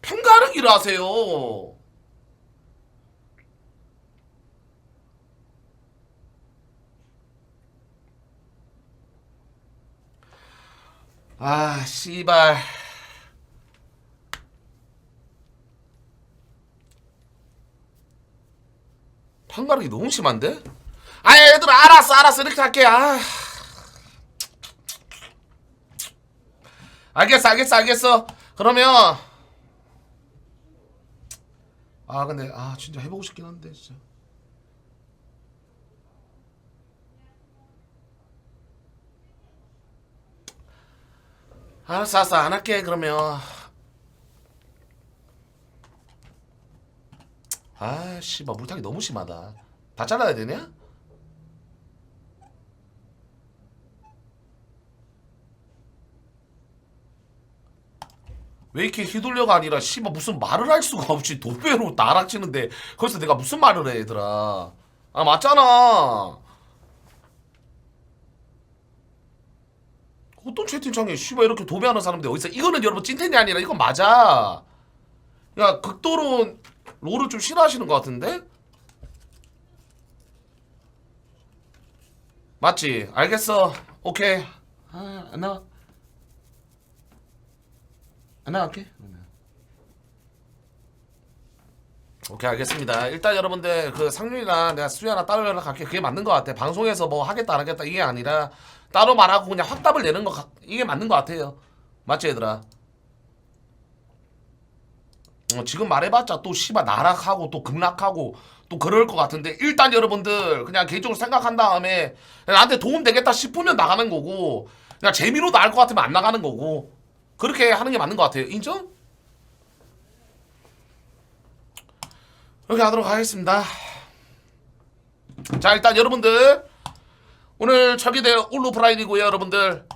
편가르기를 하세요. 아 씨발 판가르기 너무 심한데? 아 얘들아 알았어 이렇게 할게. 아 알겠어 그러면 아 근데 아 진짜 해보고 싶긴 한데 진짜 알았어 안 할게 그러면. 아 씨발 물타기 너무 심하다. 다 잘라야 되냐? 왜 이렇게 휘둘려가 아니라 씨발 무슨 말을 할 수가 없이 도배로 나락치는데 거기서 내가 무슨 말을 해 얘들아. 아 맞잖아. 어떤 채팅창에 씨발 이렇게 도배하는 사람들 어디서 이거는 여러분 찐텐이 아니라 이건 맞아. 야 극도로 롤을 좀 싫어하시는 것 같은데? 맞지? 알겠어. 오케이. 아, 안 나와. 안 나갈게. 오케이 알겠습니다. 일단 여러분들 그 상윤이랑 내가 수위 하나 따로 연락할게. 그게 맞는 것 같아. 방송에서 뭐 하겠다 안 하겠다 이게 아니라 따로 말하고 그냥 확답을 내는 거 이게 맞는 것 같아요. 맞지 얘들아? 지금 말해봤자 또 씨발 나락하고 또 급락하고 또 그럴 것 같은데 일단 여러분들 그냥 개인적으로 생각한 다음에 나한테 도움 되겠다 싶으면 나가는 거고 그냥 재미로 나을 것 같으면 안 나가는 거고 그렇게 하는 게 맞는 것 같아요. 인정? 이렇게 하도록 하겠습니다. 자 일단 여러분들 오늘 철기대 올루 프라이드고요. 여러분들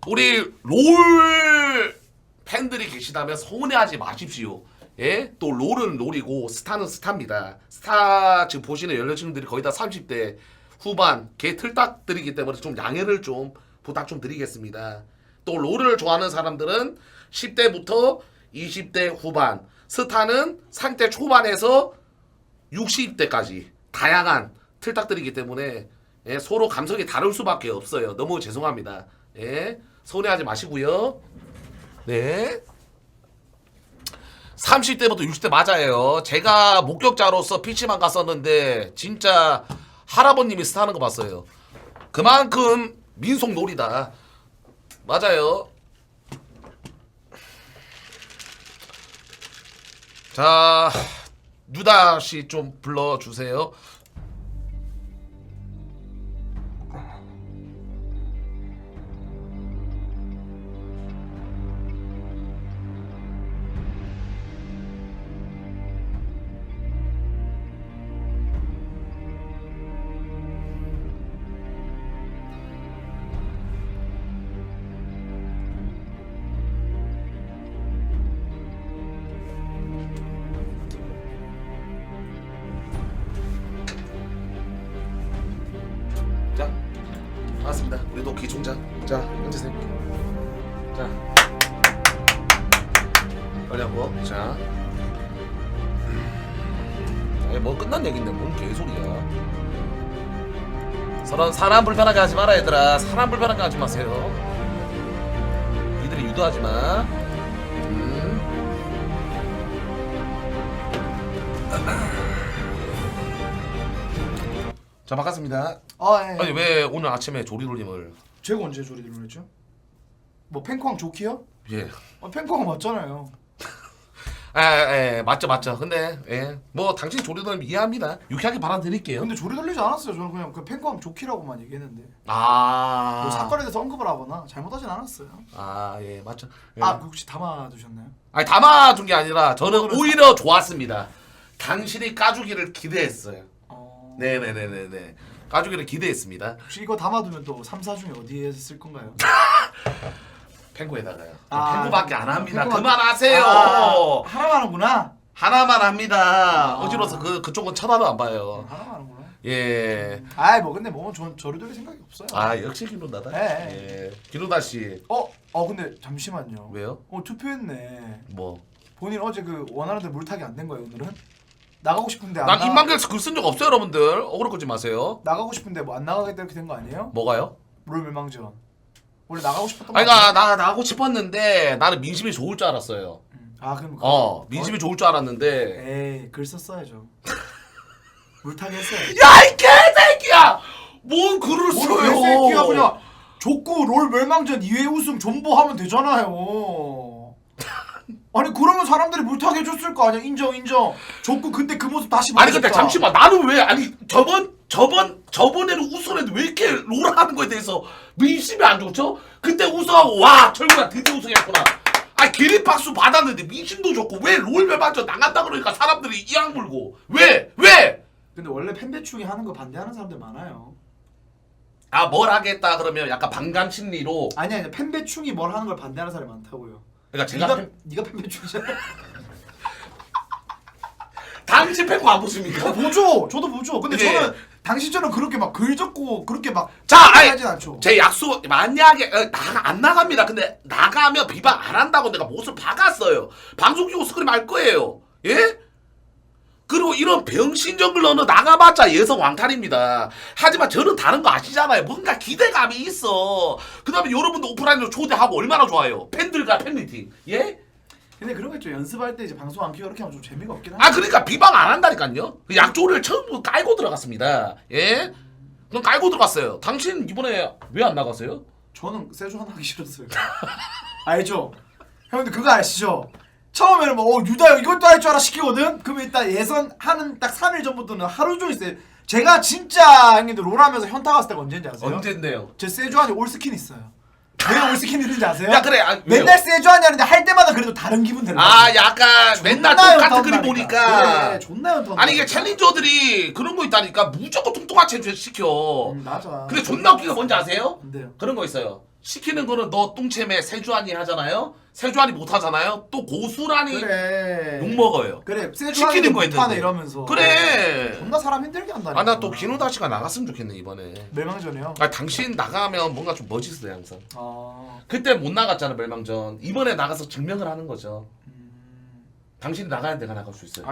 우리 롤 팬들이 계시다면 서운해하지 마십시오. 예? 또 롤은 롤이고 스타는 스타입니다. 스타 지금 보시는 연령층들이 거의 다 30대 후반 개 틀딱들이기 때문에 좀 양해를 좀 부탁 좀 드리겠습니다. 또 롤을 좋아하는 사람들은 10대부터 20대 후반 스타는 30대 초반에서 60대까지 다양한 틀딱들이기 때문에 예, 서로 감성이 다를 수밖에 없어요. 너무 죄송합니다. 예, 서운해하지 마시고요. 네. 30대부터 60대 맞아요. 제가 목격자로서 PC방 갔었는데 진짜 할아버님이 스타하는 거 봤어요. 그만큼 민속놀이다. 맞아요. 자, 유다씨 좀 불러주세요. 자, 반갑습니다. 우리도 기총장. 자, 앉으세요. 자, 빨리 한번. 자, 뭐 끝난 얘긴데 뭔 개소리야. 서로 사람 불편하게 하지 마라 얘들아. 사람 불편하게 하지 마세요. 니들이 유도하지 마. 자, 반갑습니다. 아, 예. 아니 왜 오늘 아침에 조리돌림을? 제가 언제 조리를 했죠? 뭐 팽콩 좋기요? 예. 아, 팽콩 맞잖아요. 예, 맞죠. 근데 뭐 당신 조리돌림 이해합니다. 유쾌하게 받아드릴게요. 근데 조리 돌리지 않았어요. 저는 그냥 그 팬과함 좋기라고만 얘기했는데 아, 뭐 사건에 대해서 언급을 하거나 잘못하진 않았어요. 예, 맞죠. 예. 아, 혹시 담아두셨나요? 아니 담아둔 게 아니라 저는 오히려 좋았습니다. 당신이 까주기를 기대했어요. 네네네네네. 까주기를 기대했습니다. 혹시 이거 담아두면 또 3, 4 중에 어디에 쓸 건가요? 펭구에다가요. 아, 펭구밖에 안 합니다. 펭구밖에- 그만하세요. 하나만 하는구나. 하나만 합니다. 아. 어지러워서 그쪽은 쳐다도 안 봐요. 하나만 하는구나. 예. 아이 뭐 근데 뭐 저리 돌릴 생각이 없어요. 아 역시 기누다다. 네. 예. 기누다 씨. 근데 잠시만요. 왜요? 투표했네. 뭐? 본인 어제 그 원하는 대로 물타기 안 된 거예요 오늘은? 나가고 싶은데 난 입만개에서 글 쓴 적 없어요, 여러분들. 억울해 끌지 마세요. 나가고 싶은데 뭐 안 나가겠다 이렇게 된 거 아니에요? 뭐가요? 롤 멸망전. 원래 나가고 싶었던 거 아니, 아니에요? 나 나가고 싶었는데 나는 민심이 좋을 줄 알았어요. 아 그럼 민심이 좋을 줄 알았는데. 에이 글 썼어야죠. 물타기 했어요. 야, 이 개새끼야! 뭔 글을 써요? 개새끼야 그냥 족구 롤 멸망전 2회 우승 존버하면 되잖아요. 아니 그러면 사람들이 물타기 해줬을 거 아니야. 인정. 족구 근데 그 모습 다시 아니 근데 보여줬다. 잠시만, 나는 왜 아니 저번에는 우승했는데 왜 이렇게 롤하는 거에 대해서 민심이 안 좋죠? 그때 우승하고 와 철구야 드디어 우승했구나. 아니 기립박수 받았는데 민심도 좋고 왜 롤 멸망전 나간다 그러니까 사람들이 이악 물고 왜? 근데 원래 팬배충이 하는 거 반대하는 사람들 많아요. 아 뭘 하겠다 그러면 약간 반감 심리로. 아니 팬배충이 뭘 하는 걸 반대하는 사람이 많다고요. 그러니까 제가 네가 팬배충이잖아. 당신 팬거 안 보십니까? 보죠. 저도 보죠. 근데 네. 저는 당신처럼 그렇게 막 글 적고 그렇게 막 자, 아니, 하진 않죠. 제 약속 만약에 안 나갑니다. 근데 나가면 비방 안 한다고 내가 못을 박았어요. 방송 키고 스크림 할 거예요. 예? 그리고 이런 병신 정글러는 나가봤자 예성 왕탈입니다. 하지만 저는 다른 거 아시잖아요. 뭔가 기대감이 있어. 그 다음에 여러분도 오프라인으로 초대하고 얼마나 좋아요. 팬들과 팬미팅. 예? 근데 그런 거 있죠. 연습할 때 이제 방송 안 키고 이렇게 하면 좀 재미가 없긴 아 그러니까 비방 안 한다니까요. 그 약조를 처음부터 깔고 들어갔습니다. 예? 그럼 깔고 들어갔어요. 당신 이번에 왜 안 나갔어요? 저는 세조 하나 하기 싫었어요. 알죠? 형님들 그거 아시죠? 처음에는 뭐 유다 형 이것도 할 줄 알아 시키거든? 그러면 일단 예선하는 딱 3일 전부터는 하루 종일 세 제가 진짜 형님들 롤하면서 현타 갔을 때가 언제인지 아세요? 언젠데요? 제 세조안에 올스킨 있어요. 왜 올스킨 있는지 아세요? 야 그래. 왜요? 맨날 세조안이 하는데 할 때마다 그래도 다른 기분 들어요. 아 약간 맨날 똑같은 그림 보니까. 그래, 존나 현타. 아니 이게 챌린저들이 그런 거 있다니까 무조건 뚱뚱한 챌린저 시켜. 맞아. 근데 존나 웃기가 뭔지 아세요? 근데요. 그런 거 있어요. 시키는 거는 너 뚱챔에 세주안이 하잖아요. 세주안이 못 하잖아요. 또 고수란이 그래. 욕 먹어요. 그래. 시키는 세조안이 거 못하네 했는데. 이러면서. 그래. 존나 사람 힘들게 한다니까. 아 나 또 기노다 씨가 나갔으면 좋겠네 이번에. 멸망전이요? 아 당신 나가면 뭔가 좀 멋있어요 항상. 아. 그때 못 나갔잖아 멸망전. 이번에 나가서 증명을 하는 거죠. 당신이 나가야 내가 나갈 수 있어요.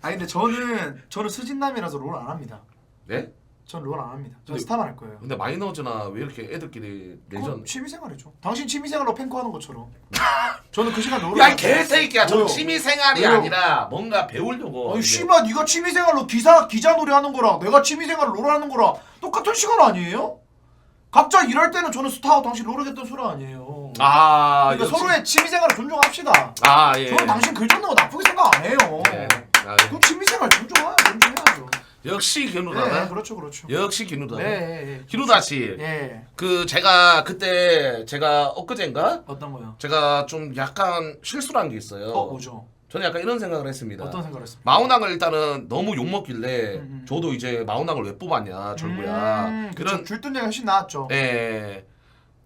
근데 저는 수진남이라서 롤 안 합니다. 네? 전 롤 안 합니다. 전 근데- 스타만 할 거예요. 근데 마이너즈나 왜 이렇게 애들끼리 그건 레전? 취미생활이죠. 당신 취미생활로 팬코 하는 것처럼. 저는 그 시간 롤을 야 안 이 개새끼야. 저 왜요? 취미 생활이 왜요? 아니라 뭔가 배우려고. 아니 이제. 씨발 네가 취미생활로 기자 놀이 하는 거랑 내가 취미생활로 롤 하는 거랑 똑같은 시간 아니에요? 각자 일할 때는 저는 스타하고 당신 롤하겠다는 소리 아니에요. 아 그러니까 역시- 서로의 취미생활을 존중합시다. 아 예. 저는 당신 글 적는 거 나쁘게 생각 안 해요. 예. 아, 예. 그럼 취미생활 존중해야죠. 역시 네, 기누다. 그렇죠. 역시 기누다. 네. 기누다 씨. 예. 그 제가 그때 제가 엊그젠가 어떤 거요? 제가 좀 약간 실수를 한 게 있어요. 뭐죠? 저는 약간 이런 생각을 했습니다. 어떤 생각을 했습니까? 마운항을 일단은 너무 욕 먹길래 저도 이제 마운항을 왜 뽑았냐 절구야. 그런 줄든 얘기 훨씬 나았죠. 예.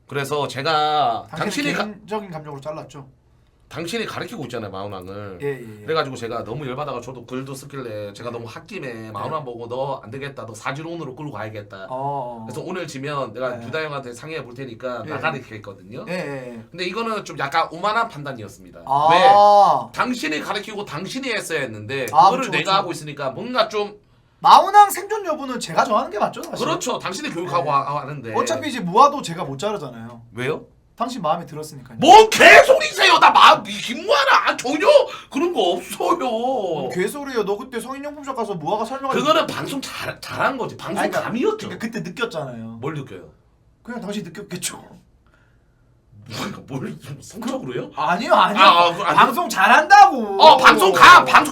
그래서 제가 당신이 개인적인 감정으로 잘랐죠. 당신이 가르치고 있잖아요 마운항을. 예. 그래가지고 제가 너무 열받아가 저도 글도 쓰길래 제가 너무 홧김에 마운항 보고 너 안 되겠다, 너 사지론으로 끌고 가야겠다. 그래서 그래서 오늘 지면 내가 네. 유다 형한테 상의해 볼 테니까 예. 나가리게 했거든요. 예. 근데 이거는 좀 약간 오만한 판단이었습니다. 왜? 아. 당신이 가르치고 당신이 했어야 했는데 아, 그거를 그쵸, 내가 그쵸. 하고 있으니까 뭔가 좀 마운항 생존 여부는 제가 정하는 게 맞죠, 사실. 그렇죠. 당신이 교육하고 네. 하는데 어차피 이제 무화도 제가 못 자르잖아요. 왜요? 당신 마음에 들었으니까요. 뭔 개소리세요? 나 마음 김무하나 전혀 그런 거 없어요. 개소리요. 너 그때 성인용품샵 가서 무화가 설명할 그거는 방송 잘한 거지. 방송 아니, 그러니까- 감이었죠. 그러니까 그때 느꼈잖아요. 뭘 느껴요? 그냥 당신 느꼈겠죠. 뭘 성적으로요? 아니요. 아니. 방송 잘한다고. 방송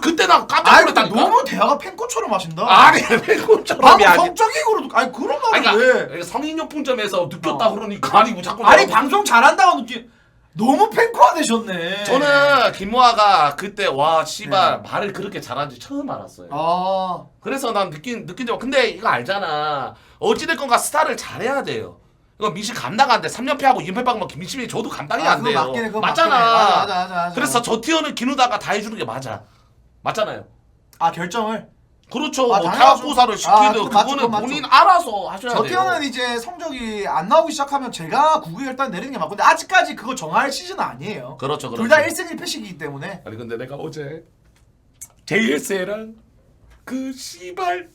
그때 나 깜짝 아니 근데 놀랐다니까. 너무 대화가 팬코처럼 하신다. 아니 팬코처럼이 아니. 성적이고도 아니 그런 말을 아니, 왜? 그러니까 성인용품점에서 느꼈다 그러니까 아니고 자꾸 아니 방송 잘한다고 느끼. 너무 팬코화 되셨네. 저는 김모아가 그때 와 씨발 네. 말을 그렇게 잘하는지 처음 알았어요. 아 그래서 난 느낀 적 근데 이거 알잖아. 어찌됐건가 스타를 잘해야 돼요. 이거 민심 감당 안 돼. 3연패하고 2연패하고 민심이 저도 감당이 안 그거 돼요. 맞긴 해, 그거 맞잖아. 맞긴 해. 맞아. 그래서 저 티어는 기누다가 다 해주는 게 맞아. 맞잖아요. 아 결정을. 그렇죠. 뭐 당연하죠. 타협고사를 시키든 그거 맞죠, 그거는 그거 맞죠. 본인 알아서 하셔야 저 돼요. 티어는 이제 성적이 안 나오기 시작하면 제가 국외 일단 내리는 게 맞고 근데 아직까지 그거 정할 시즌은 아니에요. 그렇죠. 둘 다 1승 1패시기 때문에. 아니 근데 내가 어제 JSL랑 그 씨발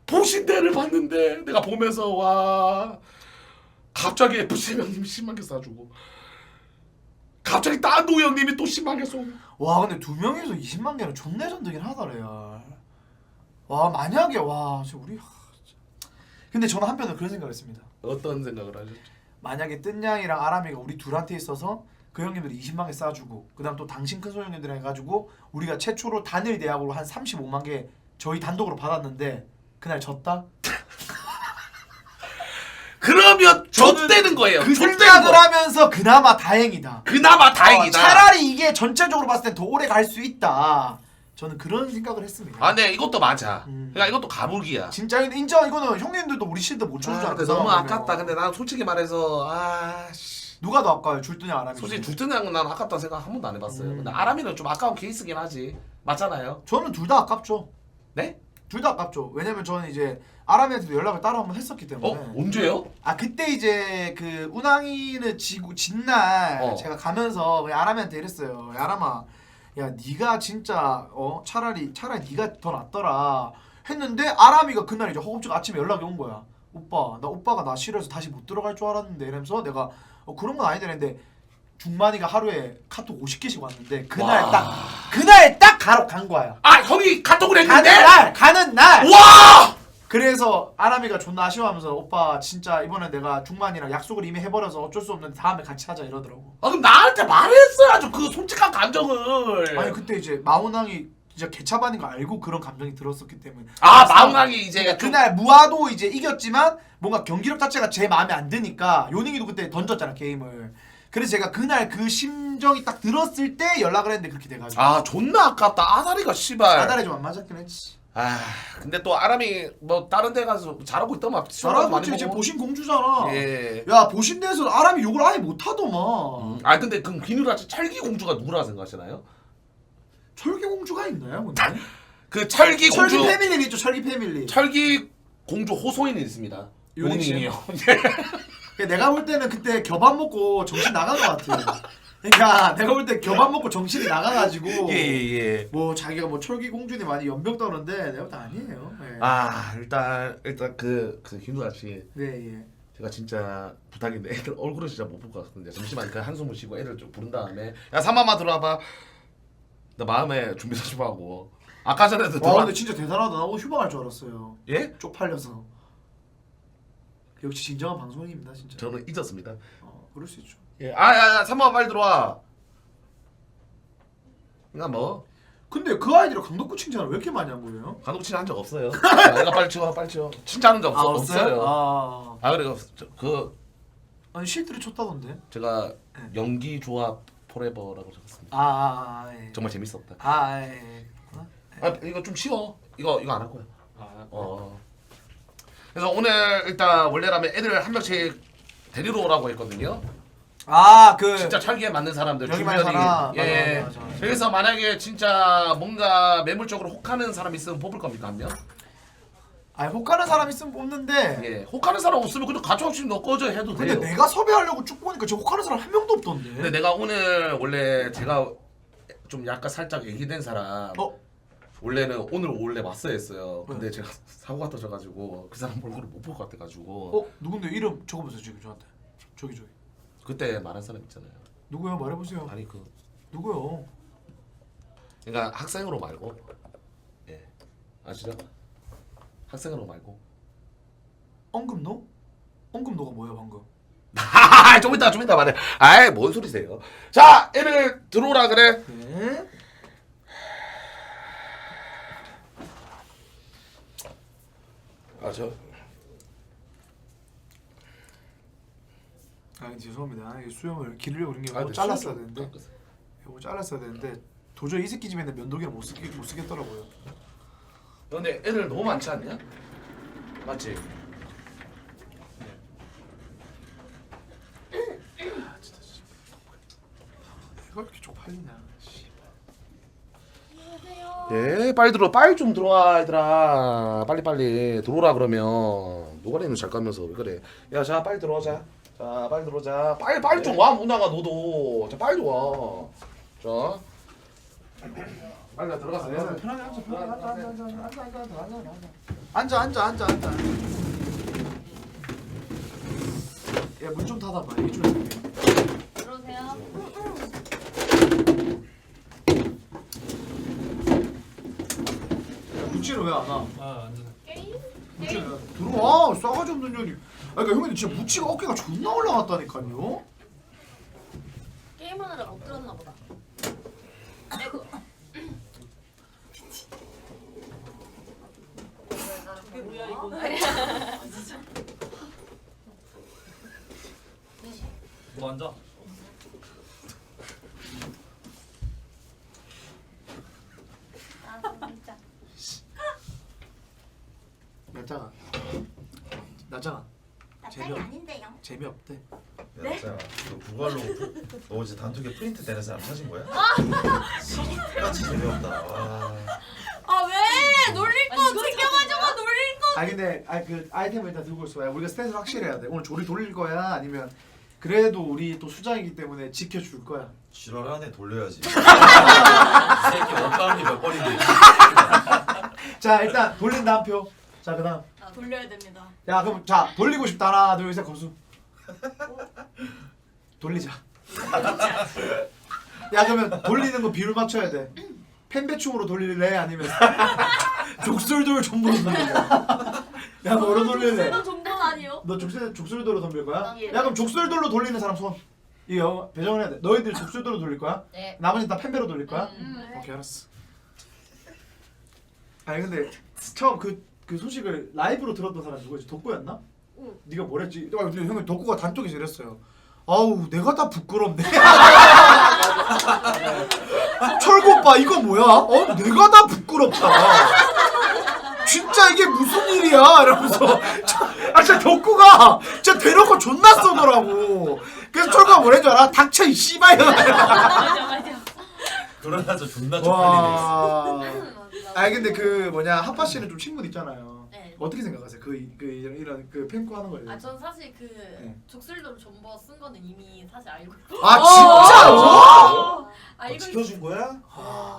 보신대를 봤는데 내가 보면서 와 갑자기 FC 형님 10만 개 쏴주고 갑자기 딴도 형님이 또 10만 개 쏘고 와 근데 두 명이서 20만 개는 존내 전득긴 하더래야. 와 만약에 와 진짜 우리 진짜. 근데 저는 한편으로 그런 생각을 했습니다. 어떤 생각을 하셨죠? 만약에 뜬양이랑 아람이가 우리 둘한테 있어서 그 형님들이 20만 개 쏴주고 그 다음 또 당신 큰손 형님들 해가지고 우리가 최초로 단일 대학으로 한 35만 개 저희 단독으로 받았는데 그날 졌다? 그러면 저는 좆되는 거예요. 그 좆되는 생각을 거. 하면서 그나마 다행이다. 그나마 다행이다. 차라리 이게 전체적으로 봤을 땐 더 오래 갈 수 있다. 저는 그런 생각을 했습니다. 아, 네, 이것도 맞아. 음. 그러니까 이것도 가불기야. 진짜 인정. 이거는 형님들도 우리 실드 못 쳐주잖아. 근데 그 너무 상황이면. 아깝다. 근데 난 솔직히 말해서 씨. 누가 더 아까워요? 줄드냐 아람이? 솔직히 줄뜨는 난 아깝다는 생각 한 번도 안 해봤어요. 근데 아람이는 좀 아까운 케이스긴 하지. 맞잖아요. 저는 둘 다 아깝죠. 네? 둘 다 아깝죠. 왜냐면 저는 이제 아람이한테도 연락을 따로 한번 했었기 때문에. 언제요? 아 그때 이제 그 운항이는 진날 제가 가면서 그냥 아람이한테 이랬어요. 야, 아람아, 야 네가 진짜 차라리 네가 더 낫더라 했는데 아람이가 그날 이제 허겁지겁 아침에 연락이 온 거야. 오빠가 나 싫어해서 다시 못 들어갈 줄 알았는데 이러면서 내가 그런 건 아니다 했는데 중만이가 하루에 카톡 50개씩 왔는데 그날 딱 간 거야. 아 형이 카톡을 했는데? 가는 날. 와! 그래서 아람이가 존나 아쉬워하면서 오빠 진짜 이번에 내가 중만이랑 약속을 이미 해버려서 어쩔 수 없는데 다음에 같이 하자 이러더라고. 아 그럼 나한테 말했어야죠. 그 솔직한 감정을. 아니 그때 이제 마운항이 진짜 개차반인 거 알고 그런 감정이 들었었기 때문에. 마운항이 이제 그날 무아도 이제 이겼지만 뭔가 경기력 자체가 제 마음에 안 드니까 요닝이도 그때 던졌잖아 게임을. 그래서 제가 그날 그 심정이 딱 들었을 때 연락을 했는데 그렇게 돼가지고. 아 존나 아깝다. 아다리가 씨발. 아다리 좀 안 맞았긴 했지. 아 근데 또 아람이 뭐 다른 데 가서 잘하고 있더만. 잘하고 있지. 이제 보신 공주잖아. 예. 야 보신대에서 아람이 욕을 아예 못하더만. 아 근데 그럼 기누라 철기 공주가 누구라 생각하시나요? 철기 공주가 있나요 근데? 그 철기 공주. 철기 패밀리 있죠. 철기 패밀리. 철기 공주 호소인이 있습니다. 요닝 씨. 요닝이요. 내가 볼 때는 그때 겨밥 먹고 정신 나간 것 같아. 그러니까 내가 볼 때 겨밥 먹고 정신이 나가가지고 예. 뭐 자기가 뭐 철기 공주니 많이 연병 떠는데 내가 볼 때 아니에요. 네. 아 일단 그 기누라 씨. 네 예. 제가 진짜 부탁인데 애들 얼굴은 진짜 못 볼 것 같은데 잠시만 그 한숨을 쉬고 애들 좀 부른 다음에 야 3만만 들어와봐. 나 마음에 준비 좀 하고. 아까 전에도 와 근데 진짜 대단하다. 나 휴방할 줄 알았어요. 예? 쪽팔려서. 역시 진정한 방송입니다 진짜. 저는 잊었습니다. 그럴 수 있죠. 예. 3만만 빨리 들어와. 그러니까 뭐 근데 그 아이디로 강덕구 칭찬을 왜 이렇게 많이 한 거예요? 간혹 칭찬한 적 없어요. 내가 빨리 치워. 칭찬한 적 없어요. 그래 아니 실드를 쳤다던데. 제가 네. 연기 조합 포레버라고 적었습니다. 예. 정말 재밌었다. 예. 이거 좀 치워. 이거 안 할 거야. 그래서 오늘 일단 원래라면 애들 한 명씩 데리러 오라고 했거든요. 진짜 철기에 맞는 사람들 여기 주변이. 많은 사람. 예. 맞아. 그래서 만약에 진짜 뭔가 매물적으로 혹하는 사람 있으면 뽑을 겁니까 한 명? 혹하는 사람 있으면 뽑는데. 예. 혹하는 사람 없으면 그냥 가져없이 너 꺼져 해도 근데 돼요. 내가 섭외하려고 쭉 보니까 지금 혹하는 사람 한 명도 없던데. 근데 내가 오늘 원래 제가 좀 약간 살짝 얘기된 사람. 원래는 오늘 왔어야 했어요. 근데 제가 사고가 터져가지고 그 사람 얼굴을 못 볼 것 같아가지고. 누군데 이름 적어보세요 지금 저한테. 저기. 그때 말한 사람 있잖아요. 누구요? 말해보세요. 아니 누구요? 그러니까 학생으로 말고. 예. 아시죠? 학생으로 말고. 언급노? 언급노가 뭐야 방금? 좀 이따 말해. 아이 뭔 소리세요? 자 애를 들어오라 그래. 네. 죄송합니다. 이 수염을 기르려고 그런 게 이거 잘랐어야 되는데 이거 잘랐어야 되는데 도저히 이 새끼 집에는 면도기를 못 쓰겠더라고요. 근데 애들 너무 많지 않냐? 맞지? 이거 이렇게 쪽팔리냐? 예, 빨리 들어, 빨리 좀 들어와, 얘들아. 빨리 들어오라 그러면 노가리는 잘 까면서 왜 그래? 야, 자, 빨리 들어오자. 자, 빨리 들어오자. 빨리 좀 와, 문화가 너도. 자, 빨리 와. 자, 빨리 들어가세요. 편하게 앉아, 앉아. 야, 문 좀 닫아봐. 이게 좀. 들어오세요. 묵지는 왜 안 와? 앉아. 묵지는 들어와. 싸가지 없는 년이. 아, 그러니까 형님 진짜 묵지가 어깨가 존나 올라갔다니까요. 게임하느라 못 들었나 보다. 아이고. 저게 뭐야 이거? 너 앉아. 나장아. 나짱이 아닌데요. 재미없대. 네? 야, 너 그걸로 너 어제 단톡에 프린트 되는 사람 찾은 거야? 똑같이 재미없다. 와. 아 왜? 놀릴 거 챙겨가지고 놀릴 거. 근데 그 아이템을 일단 들고 있어봐요. 우리가 스탯을 확실해야 돼. 오늘 조리 돌릴 거야? 아니면 그래도 우리 또 수장이기 때문에 지켜줄 거야? 지랄하네 돌려야지. 새끼 원가운이 몇 번인데. 자, 일단 돌린다 한 표. 자, 그다음. 돌려야 됩니다. 야, 그럼 자 돌리고 싶다. 하나, 둘, 셋, 검수. 돌리자. 야, 그러면 돌리는 거 비율 맞춰야 돼. 펜배충으로 돌릴래? 아니면 족술돌 전부로 돌릴래? 야, 뭐로 돌릴래? 이거 정보는 아니요. 너 족술돌로 돌릴 거야? 예. 야, 그럼 족술돌로 돌리는 사람 손. 이거 배정을 해야 돼. 너희들 족술돌로 돌릴 거야? 네. 나머지 다 펜배로 돌릴 거야? 네. 오케이, 알았어. 아니 근데 처음 그 소식을 라이브로 들었던 사람 누구였지? 덕구였나? 응. 네가 뭐랬지? 근데 형님 덕구가 단톡에서 이랬어요. 아우 내가 다 부끄럽네. 철구 오빠 이거 뭐야? 내가 다 부끄럽다. 진짜 이게 무슨 일이야? 이러면서 진짜 덕구가 진짜 대놓고 존나 쏘더라고. 그래서 철구가 뭐랬줄 알아? 닥쳐 이 씨발. 맞아. 그러나서 존나 쪽팔리네. 와. 아니 근데 그 뭐냐 하파 씨는 좀 친분 있잖아요. 네. 어떻게 생각하세요? 이런 그 팬코 하는 거에 아, 대해서. 전 사실 그 족술도로 존버 쓴 거는 이미 사실 알고 있고. 아 진짜로? 알고 지켜준 거야?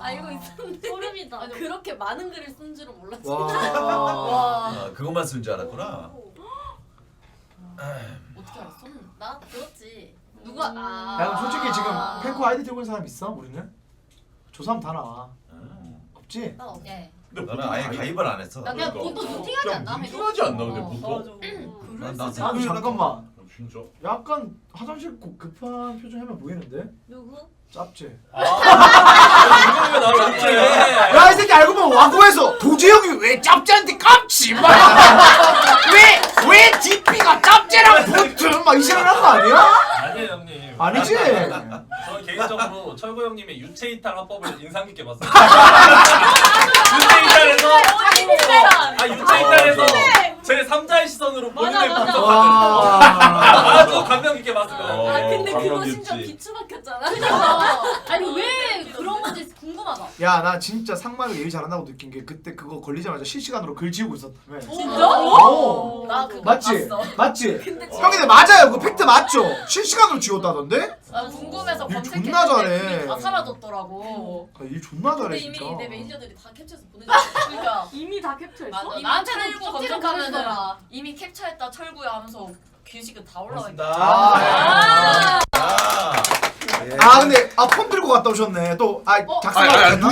알고 있었는데 소름이다. 그렇게 많은 글을 쓴 줄은 몰랐지. 와. 아, 그것만 쓴 줄 알았구나. 어떻게 알았어? 나 들었지. 누가 야 그럼 솔직히 지금 팬코 아이디 들고 있는 사람 있어? 우리는? 조사하면 다 나와. 없지? 나 없어. 네. 너는 아예 가입을 안 했어. 나 그냥 보통 루팅하지 않나? 루팅하지 않나 근데 어. 보통? 난 나도 잠깐만. 진짜? 약간 화장실 급한 표정 하면 보이는데? 누구? 짭지? 이거 왜 나를 안 해? 야 이 새끼 알고 보면 와구에서 도재형이 왜 짭지한테 깜지 마. 왜 DP가 짭지랑 붙음 막 이 생각 한거 아니야? 아니에요 형님. 아니지? 저는 개인적으로 철구 형님의 유체이탈 화법을 인상 깊게 봤어요. 유체이탈에서 제 3자의 시선으로 본인을 맞아. 분석하는 와. 아주 감명 깊게 봤어요. 아 근데 그거 감명 심지어 깊지. 비추 박혔잖아. 아니 왜 그런 건지 궁금하다. 야 나 진짜 상마가 예의 잘한다고 느낀 게 그때 그거 걸리자마자 실시간으로 글 지우고 있었다며. 진짜? 오. 나 그거 맞지? 봤어. 맞지? 근데 형님들 맞아요. 그 팩트 맞죠? 실시간으로 지웠다던데? 나 궁금해서 일 검색했는데 존나 잘해. 그게 다 사라졌더라고. 아, 일 존나 근데 잘해 이미 진짜. 내 매니저들이 다 캡처해서 보내줬어. 그러니까 이미 다 캡처했어? 맞아. 나한테는 일부 검색하면은 이미 캡처했다 철구야 하면서 규식은 다 올라와 있다. 아, 아 근데 폰 들고 갔다 오셨네. 또 작성하셨나?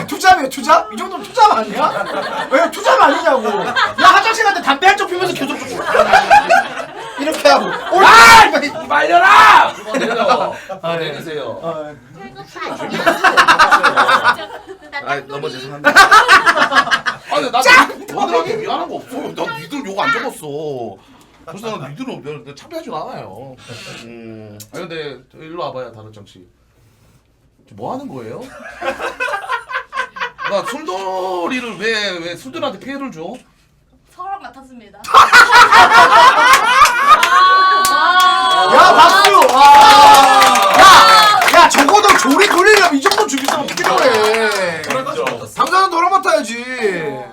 투잡이에요 투잡? 이 정도면 투잡 아니야? 왜 투잡 아니냐고. 야 화장실 갈 때 담배 한 쪽 피면서 계속 쫓고. 이렇게 하고 아! 말려라! 그거 내려. 내리세요. 아, 너무 죄송합니다. 아니, 나 너들한테 미안한 거 없어. 난 니들 욕 안 적었어. 그래서 난 니들은 참여하진 않아요. 아 근데 일로 와봐요, 다르짱 씨. 뭐 하는 거예요? 나 술돌이를 왜 술들한테 피해를 줘? 서랑 같았습니다. 야 박수! 야 적어도 조리 돌리려면 이 정도 준비성은 필요해. 당장은 너랑 맡아야지. 그래.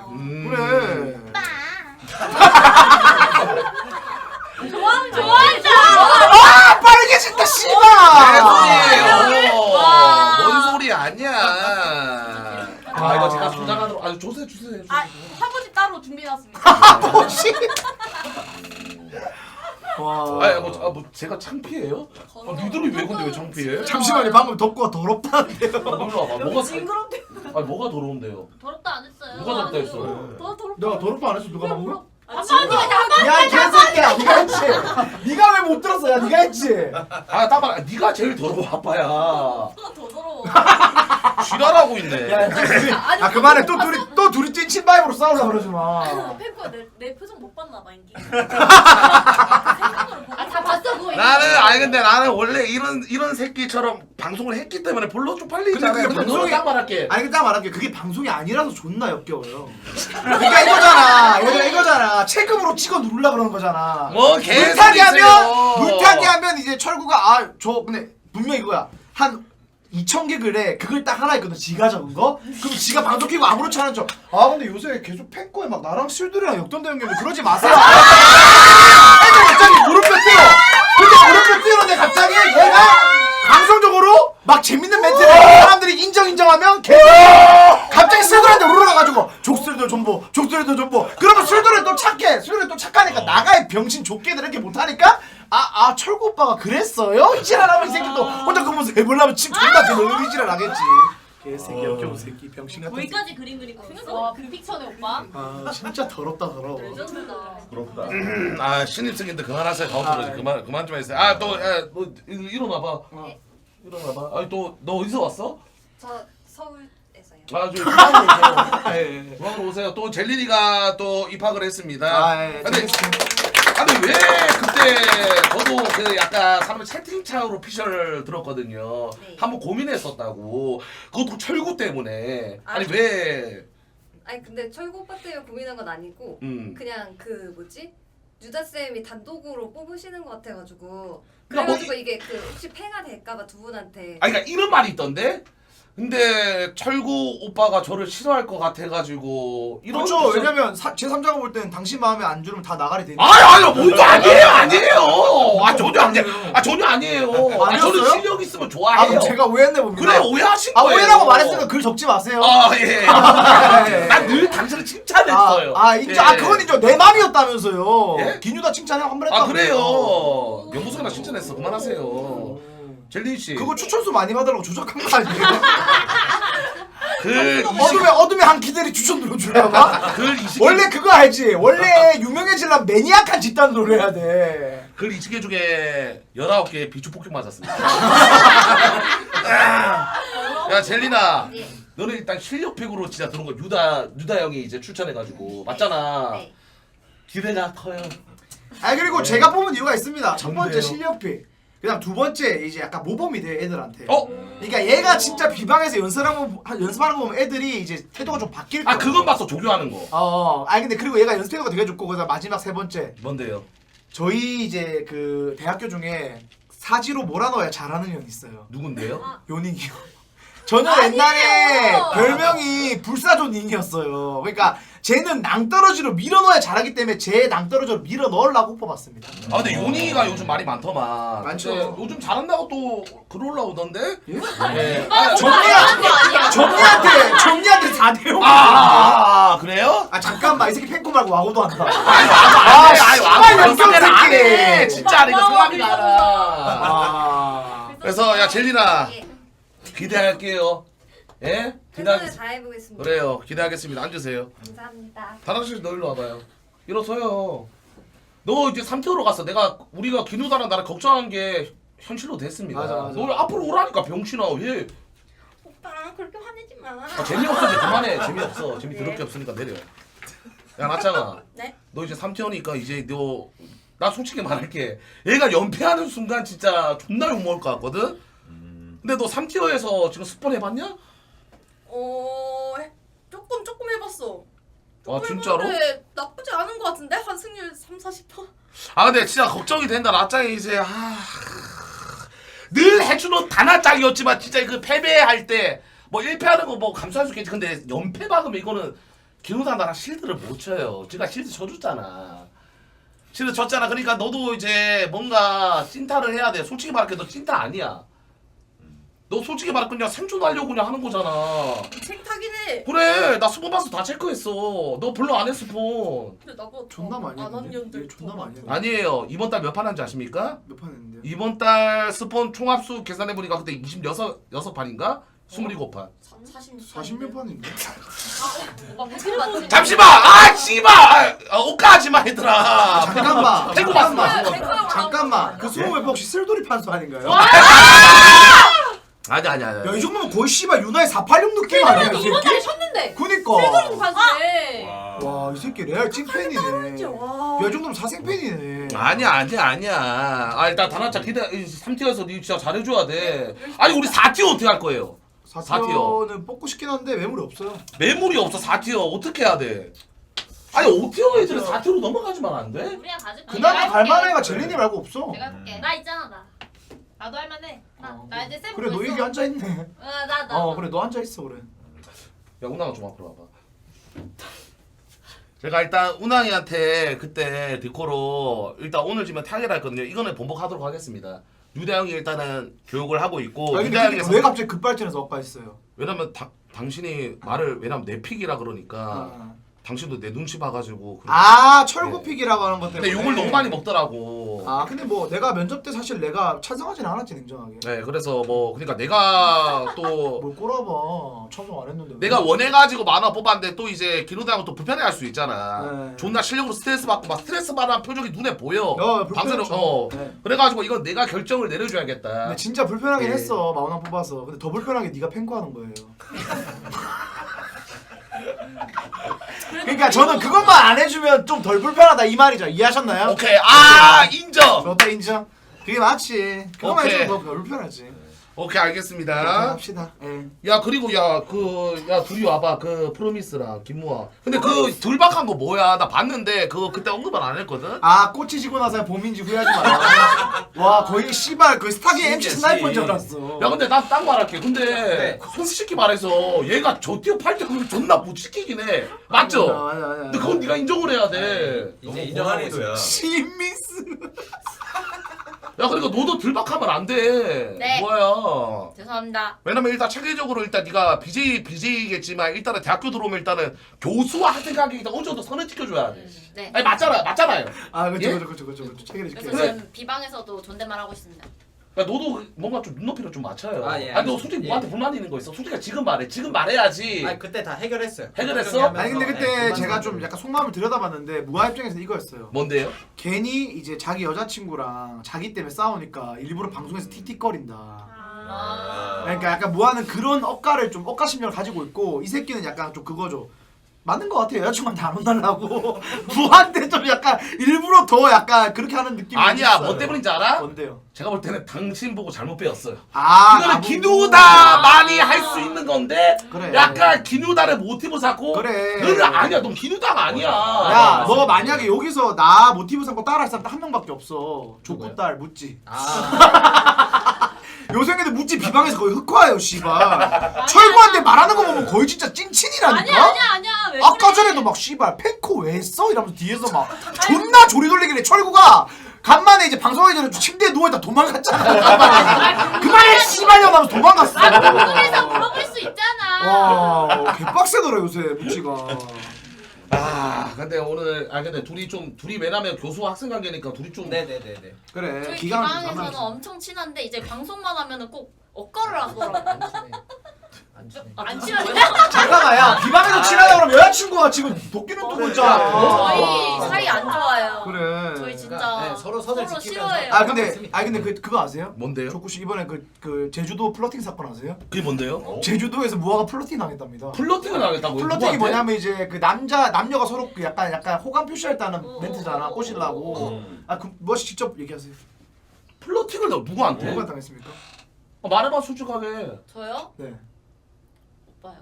좋아한다. 아 빨개진다 씨발. 뭔 소리 아니야. 아 이거 제가 소장하도록 아주 주세요. 아 화보지 따로 준비해놨습니다. 뭐지? 뭐 제가 창피해요? 니들이 왜 근데 왜 창피해? 잠시만요 방금 덥고 더럽다는데요. 놀러 와봐. 뭐가 징그럽게. 아니 뭐가 더러운데요? 더럽다 안 했어요. 누가 더럽다 했어? 더 더럽다. 내가 더럽다 안 했어 누가 방금? 아빠 야 개새끼야 네가 했지. 네가 왜 못 들었어? 야 네가 했지. 아 따만 네가 제일 더러워 아빠야. 더 더러워. 지랄하고 있네. 아 그만해 또 둘이 찐친 바이브로 싸우려 그러지 마. 팬코야 내 표정 못 봤나 봐 인기. 다 봤어 그거. 나는 원래 이런 새끼처럼 방송을 했기 때문에 별로 좀 빨리잖아. 근데 그게 방송이- 딱 말할게. 아니 근데 딱 말할게 그게 방송이 아니라서 존나 역겨워요. 그러니까 이거잖아. 얘들아 이거잖아. 체급으로 찍어 누르려 그러는 거잖아. 뭐 물타기 하면 이제 철구가 저 근데 분명히 이거야. 한 2,000개 글에 그걸 딱 하나 있거든. 지가 적은 거. 그럼 지가 방송 키고 아무렇지 않은 척. 근데 요새 계속 팬거에 막 나랑 술들이랑 역전되는 게 있는데 그러지 마세요. 애들 갑자기 무릎 뺐대요. 근데 무릎 뺐대요는데 갑자기 얘가 방송적으로 막 재밌는 멘트를 사람들이 인정하면 걔 갑자기 술들한테 우러나가지고 족술들 전부 그러면 술들은 또 착하니까 나가의 병신 족개들 이렇게 못하니까 철구 오빠가 그랬어요? 이 지랄하면 이 새끼 또 혼자 그 모습 해보려면 침 존나 대놓는 이 지랄 하겠지. 개새끼 역겨운 새끼 병신 같은 새끼. 거기까지 그림 그리고 있어. 빅픽처네 오빠. 진짜 더럽다 더러워. 레전드다. 부럽다. 신입생인데 그만하세요. 가오프로지 그만 좀 해주세요. 너 일어나봐. 일어나봐. 너 어디서 왔어? 저 서울에서요. 저 중앙으로 오세요. 중앙으로 오세요. 또 젤리니가 또 입학을 했습니다. 근데 왜 그때 저도 그 약간 사람 채팅창으로 피셜 들었거든요. 네. 한번 고민했었다고. 그것도 철구 때문에. 아니 아, 왜? 아니 근데 철구 오빠 때문에 고민한 건 아니고 그냥 그 뭐지? 유다 쌤이 단독으로 뽑으시는 것 같아가지고 그러니까 그래가지고 이게 그 혹시 폐가 될까봐 두 분한테. 그러니까 이런 말이 있던데. 근데 철구 오빠가 저를 싫어할 것 같아가지고 이런. 그렇죠. 왜냐면 제 3자가 볼 때는 당신 마음에 안 주면 다 나가리 되니까. 아니요, 뭔도 아니에요. 전혀 아니에요. 저는 아니었어요? 실력 있으면 좋아해요. 그럼 제가 오해했네 봅니다. 그래 오해하신 거예요. 오해라고 말했으니까 글 적지 마세요. 예. 난 늘 당신을 칭찬했어요. 인정. 예. 그건 인정. 내 맘이었다면서요. 예? 기뉴다 칭찬해 한번 했다고. 그래요. 연구소나 칭찬했어. 그만하세요. 젤리 씨. 그거 추천수 많이 받으려고 조작한 거 아니에요? 글 어둠의 한 기대리 추천 눌러주려 봐. 이식이 원래 그거 알지? 원래 유명해지려면 매니악한 집단 노래해야 돼. 글 20개 중에 19개 비추 폭격 맞았습니다. 야 젤리나. 네. 너는 일단 실력팩으로 진짜 들어온 거 유다 형이 이제 추천해가지고 맞잖아. 네. 기대가 커요. 그리고 제가 뽑은 이유가 있습니다. 첫 번째 뭔데요? 실력픽. 그다음 두 번째 이제 약간 모범이 돼 애들한테. 그러니까 얘가 진짜 비방에서 연습하는 거 보면 애들이 이제 태도가 좀 바뀔 거야. 그건 봤어. 조교하는 거. 근데 그리고 얘가 연습 태도가 되게 좋고 그다음 마지막 세 번째. 뭔데요? 저희 이제 그 대학교 중에 사지로 몰아넣어야 잘하는 형이 있어요. 누군데요? 요닝이요. 저는 옛날에 별명이 불사조닝이었어요. 그러니까 쟤는 낭떠러지로 밀어넣어야 잘하기 때문에 제 낭떠러지로 밀어넣으려고 뽑았습니다. 근데 요닝이가 요즘 말이 많더만. 많죠. 근데 요즘 잘한다고 또 글 올라오던데? 예. 정리한테 4대0. 그래요? 잠깐만 이 새끼 팬코 말고 와고도 한다. 연습을 안 해. 진짜 이거 성함이 와, 알아. 그래서 야 젤리나 예. 기대할게요. 예? 최선을 다해보겠습니다. 그래요. 기대하겠습니다. 앉으세요. 감사합니다. 다나씨 너 일로 와봐요. 일어서요. 너 이제 3티어로 갔어. 우리가 기누다랑 나랑 걱정한 게 현실로 됐습니다. 맞아. 너 앞으로 오라니까 병신아. 왜? 오빠 그렇게 화내지 마. 아, 재미없어 이제 그만해. 재미없어. 재미 더럽게 없으니까 내려. 야 나짱아. 네? 너 이제 3티어니까 이제 나 솔직히 말할게. 얘가 연패하는 순간 진짜 존나 욕먹을 것 같거든? 근데 너 3티어에서 지금 스폰 해봤냐? 조금 해봤어. 와 진짜로? 해봤는데 나쁘지 않은 것 같은데? 한 승률 30-40%? 아 근데 진짜 걱정이 된다. 나짱이 이제 늘 해주는 다나짱이었지만 진짜 그 패배할 때 뭐 1패하는 거 뭐 감수할 수 있겠지. 근데 연패 받으면 이거는 기누다 나랑 실드를 못 쳐요. 제가 실드 쳐줬잖아. 실드 쳤잖아. 그러니까 너도 이제 뭔가 찐타를 해야 돼. 솔직히 말할게 너 찐타 아니야. 너 솔직히 말해 그냥 생존하려고 그냥 하는 거잖아. 생타긴 해. 그래 나 스폰 봐서 다 체크했어. 너 별로 안 해 스폰. 근데 나보다 존나 많이 안한 했는데? 년들 존나 많이 했는데? 아니에요. 이번 달 몇 판 한지 아십니까? 몇 판 했는데요? 이번 달 스폰 총합수 계산해보니까 그때 26판인가? 27판. 40몇 판인데? 오빠 무슨 맞지? 잠시만! 아 씨발! 옷가지마 얘들아. 잠깐만. 태국 왔어. 잠깐만. 그 20몇 혹시 쓸돌이 판수 아닌가요? 아니야. 야 이 정도면 거의 씨발 유나의 486 느낌 아니야 이 이번 달에 새끼? 쳤는데. 그니까. 봤네. 와 이 새끼 레알 찐팬이네. 와. 야 이 정도면 사생팬이네. 아니야. 아 일단 다나짜 기대 3티어에서 니 진짜 잘해줘야 돼. 아니 우리 4티어 어떻게 할 거예요? 4티어는 뽑고 싶긴 한데 매물이 없어요. 매물이 없어 4티어 어떻게 해야 돼? 아니 5티어 애들은 4티어로 넘어가지만 안 돼? 우리가 가질까? 그나마 갈만한 애가 젤리니 말고 없어. 내가 해볼게. 나 있잖아 나. 나도 할만해. 나 이제 쌤 그래 너 보고 여기 있어. 앉아 있네. 나. 그래 너 앉아 있어 그래. 야 운항아 좀 앞으로 와봐. 제가 일단 운항이한테 그때 디코로 일단 오늘 지면 타겟을 했거든요. 이거는 번복하도록 하겠습니다. 유대 형이 일단은 교육을 하고 있고 아니 유대 근데 형이 왜 갑자기 급발진해서 엇가했어요? 왜냐면 당신이 말을 왜냐면 내 픽이라 그러니까 아. 당신도 내 눈치 봐가지고 철구픽이라고 하는 것 때문에. 근데 욕을 너무 많이 먹더라고. 근데 뭐 내가 면접 때 사실 내가 찬성하진 않았지 냉정하게. 네 그래서 뭐 그러니까 내가 또 뭘 꼬라봐. 찬성 안 했는데. 내가 원해가지고 만화 뽑았는데 또 이제 기노다하고 또 불편해할 수 있잖아. 네. 존나 실력으로 스트레스 받고 막 스트레스 받는 표정이 눈에 보여. 방세로 불편했죠. 네. 그래가지고 이건 내가 결정을 내려줘야겠다. 근데 진짜 불편하긴 네. 했어 마우나 뽑아서. 근데 더 불편하게 네가 팽코하는 거예요. 그러니까 저는 그것만 안 해주면 좀 덜 불편하다 이 말이죠. 이해하셨나요? 오케이 인정. 좋다 인정. 그게 맞지. 그것만 오케이. 해주면 더 불편하지. 오케이 알겠습니다. 합시다. 예. 야 그리고 야 둘이 와봐 그 프로미스랑 김무아. 근데 그 둘박한 거 뭐야? 나 봤는데 그때 언급은 안 했거든. 꽂히지고 나서 봄인지 후회하지 마라. 와 거의 씨발 그 스타기 MC 스나이퍼인 줄 알았어. 야 근데 난 딱 말할게. 근데 솔직히 말해서 얘가 저 뛰어 8점 존나 못 지키긴 해. 맞죠? 맞아. 근데 그건 네가 인정을 해야 돼. 이제 인정하는 애도야. 신미스. 야 그러니까 너도 들박하면 안 돼. 네. 뭐야? 죄송합니다. 왜냐면 일단 체계적으로 일단 네가 BJ겠지만 일단은 대학교 들어오면 일단은 교수와 학생 관계 일단 어느 정도 선을 지켜줘야 돼. 네. 아니 맞잖아요. 그렇죠 예? 그렇죠. 체계를 그래서 지켜. 지금 비방에서도 존댓말 하고 있습니다. 그러니까 너도 뭔가 좀 눈높이를 좀 맞춰요. 예, 아니 너 솔직히 뭐한테 불만 있는 거 있어? 솔직히 지금 말해. 지금 말해야지. 그때 다 해결했어요. 해결했어? 아니 근데 그때 제가 좀 약간 속마음을 들여다봤는데 무아 입장에서 이거였어요. 뭔데요? 괜히 이제 자기 여자친구랑 자기 때문에 싸우니까 일부러 방송에서 틱틱거린다. 그러니까 약간 무아는 그런 억가심력을 가지고 있고 이 새끼는 약간 좀 그거죠. 맞는 것 같아요. 여자친구한테 안 혼나려고 무한테 좀 약간 일부러 더 약간 그렇게 하는 느낌이 아니야 있어요. 뭐 때문인지 알아? 뭔데요? 제가 볼 때는 당신 보고 잘못 배웠어요. 이거는 이거는 기누다 많이 할 수 있는 건데 그래. 약간 기누다를 모티브 삼고 그래. 너는 아니야. 넌 기누다가 아니야. 야, 너 만약에 여기서 나 모티브 삼고 따라할 사람 한 명밖에 없어. 조쿠딸 무찌. 요새는 무찌 비방에서 거의 흑화예요, 씨발. 철구한테 말하는 거 보면 거의 진짜 찐친이라니까. 아니야. 왜 아까 전에도 막 씨발 펜코 왜 써? 이러면서 뒤에서 막 존나 조리 돌리길래 철구가 간만에 이제 방송하기 전에 침대에 누워있다 도망갔잖아. 그만해 씨발년 하면서 도망갔어. 궁금해서 물어볼 수 있잖아. 와 개빡세더라 요새 무찌가. 근데 오늘 근데 둘이 왜냐면 교수와 학생 관계니까 둘이 좀 네네네네. 그래 저희 기강은 좀 비방에서는 상관없어. 엄청 친한데 이제 방송만 하면은 꼭 억거를 하더라고. 안 친하죠? 잠깐만 야 비방에서 친하다 그러면 여자친구가 지금 도끼는 뜨고 있잖아. 저희 사이 안 좋아요. 그래. 저희 진짜 네, 서로 선을 지키면서. 싫어해요. 아 근데 그거 아세요? 뭔데요? 조쿠 씨 이번에 그 제주도 플러팅 사건 아세요? 그게 뭔데요? 제주도에서 무화가 플러팅 당했답니다. 플러팅을 하겠다고. 플러팅이 뭐냐면 이제 그 남녀가 서로 그 약간 호감 표시할 때 하는 멘트잖아. 꼬시려고. 아그 무엇이 직접 얘기하세요. 플러팅을 누구한테? 누가 당했습니까? 말해봐 솔직하게. 저요? 네. 오빠요.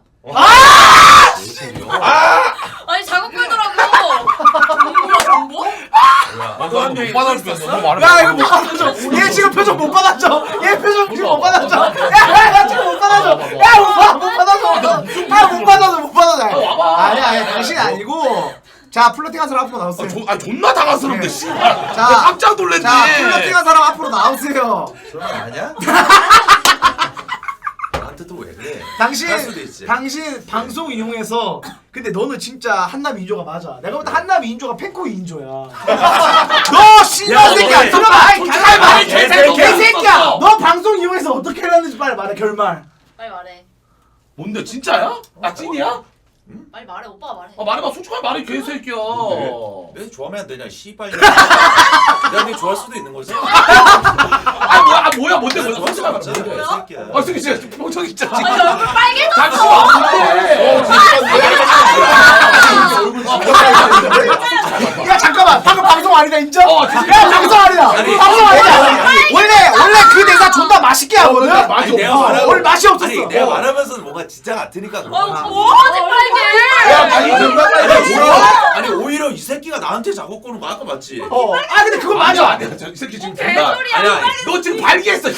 아니 작업 걸더라고. 공부? 못 받아주겠어. 너 말해봐. 야 이거 못 받아줘. 얘 지금 표정 못 받았죠. 얘 표정 지금 못 받았죠. 야 지금 못 받아줘. 야 못 받아줘. 못 받아줘. 와봐. 아니야 당신 아니고. 자 플러팅한 사람 앞으로 나오세요. 존나 당황스럽네. 네. 씨발. 자, 깜짝 놀랐네. 자 플러팅한 사람 앞으로 나오세요. 그런 거 아니야? 나한테 또 왜 그래? 할 수도 있지. 당신 방송 이용해서 근데 너는 진짜 한남 인조가 맞아. 내가 볼 때 한남 인조가 팬코 인조야. 너 씨발 새끼야. 들어봐. 말해, 개새끼야. 너 방송 이용해서 어떻게 해놨는지 빨리 말해 결말. 빨리 말해. 뭔데 진짜야? 나 찐이야? 빨리 말해. 오빠가 말해. 말해봐 솔직하게 말해 개새끼야. 내 좋아하면 안 되냐? 씨발. 내가 네 좋아할 수도 있는 거지. 뭐야 뭔데 솔직하게 말해. 맞잖아, 새끼야. 저기 진짜 표정 진짜. 얼굴 빨개졌어. 야 잠깐만 방금 방송 아니다 인정? 야 방송 아니다. 아니, 방송 아니다. 원래 그 대사 존나 맛있게 하거든. 아니, 내가 말하고 오늘 맛이 없었어. 아니 내가 말하면서 뭔가 진짜 같으니까 그런 거야. 뭐하지 빨개. 야 아니 아니 오히려 이 새끼가 나한테 작업 거는 거 아까 맞지? 아 근데 그거 맞아. 아니야 저 새끼 지금 개소리야. 아니야 너 지금 발기했어.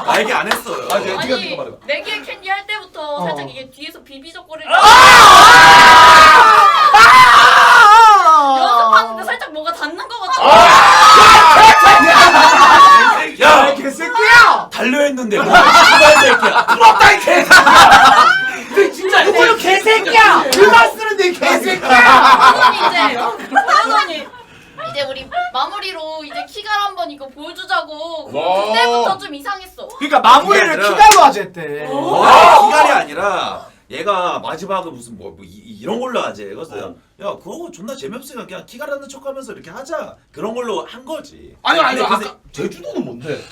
나 얘기 안 했어. 아니 내기의 캔디 할 때부터 살짝 이게 뒤에서 비비적거리고 연습하는데 살짝 뭐가 닿는 것 같아. 야 개새끼야. 달려있는데 뭐 씨발 새끼야. 부럽다 이 개새끼야. 진짜 이거 개새끼야. 그만 쓰는데 이 개새끼야. 도현언니 이제 우리 마무리로 이제 키갈 한번 이거 보여주자고 그때부터 좀 이상했어. 그러니까 마무리를 그게 아니라- 키갈로 하재대. 기간이 아니라 얘가 마지막에 무슨 이런 걸로 하지. 그래서 야 그거 존나 재미없으니까 그냥 키가라는 척하면서 이렇게 하자. 그런 걸로 한 거지. 아니 근데 아까 제주도는 뭔데?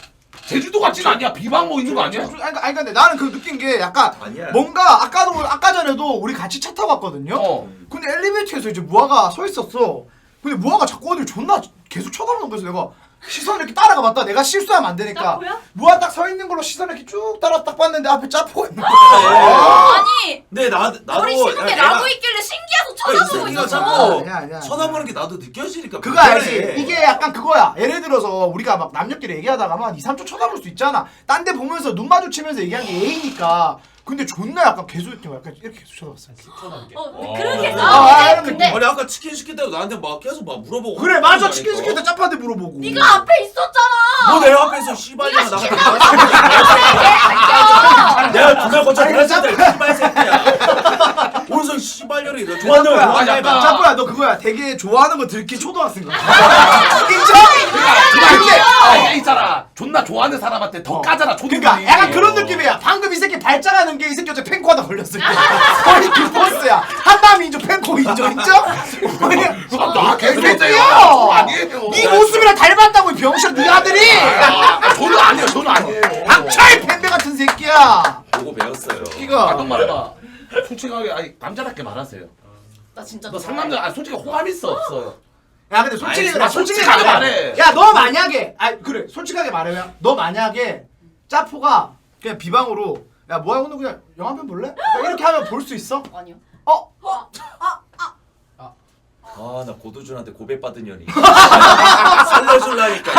제주도 같지는 아니야. 비방 뭐 있는 거 아니야? 아니 근데 나는 그 느낀 게 약간 아니야. 뭔가 아까 전에도 우리 같이 차 타고 왔거든요. 근데 엘리베이터에서 이제 무화가 서 있었어. 근데 무화가 자꾸 어딜 존나 계속 쳐다보는 거였어. 내가 시선을 이렇게 따라가 봤다. 내가 실수하면 안 되니까. 짜포야? 무화 딱 서 있는 걸로 시선을 이렇게 쭉 따라 딱 봤는데 앞에 짜포가 있는 거야. 아니 근데 나도 머리 씹은 게 나고 있길래 신기해서 쳐다보고 새끼가 있었어. 자꾸 쳐다보는 게 나도 느껴지니까. 그거 알지? 이게 약간 그거야. 예를 들어서 우리가 막 남녀끼리 얘기하다가만 2, 3초 쳐다볼 수 있잖아. 딴 데 보면서 눈 마주치면서 얘기한 게 예의니까. 근데 존나 약간 계속 이렇게 이렇게 계속 쳐다봤어. 그렇게 근데 아니 아까 치킨 시킬 때도 나한테 막 계속 막 물어보고. 그래 맞아. 치킨 시킬 때 짜파한테 물어보고. 네가 앞에 있었잖아. 너 내 앞에서 씨발이야 나한테. 새끼야. 내가 두명 거쳐 그랬을 때 씨발 새끼야. 어디서 씨발년이 너 좋아하는 거 좋아하냐? 짜파야 너 그거야. 되게 좋아하는 거 들키 초등학생 같아. 인정? 근데 있잖아. 존나 좋아하는 사람한테 더 까잖아. 그러니까 초등학생이. 약간 그런 느낌이야. 방금 이 새끼 발작하는 게 이 새끼 어째 팬코 하다 걸렸을 때. 거의 그 포스야. 한남 인조 팬코 인정? 나 개새끼야. 아니에요. 네 모습이랑 닮았다고 이 병신 네 아들이. 저는 아니에요. 저는 아니에요. 박차의 팬배 같은 새끼야. 보고 배웠어요. 이거. 방금 말해봐. 솔직하게 아니 남자답게 말하세요. 나 진짜 너 상남자 아니 솔직히 호감 있어 없어요? 야 근데 솔직히 아니, 나 솔직히 솔직하게 말해. 말해. 야 너 만약에 그래 솔직하게 말하면 너 만약에 짜포가 그냥 비방으로 야 뭐야 오늘 그냥 영화 편 볼래? 이렇게 하면 볼 수 있어? 아니요. 아 나 고도준한테 고백받은 년이. 살려줄라니까.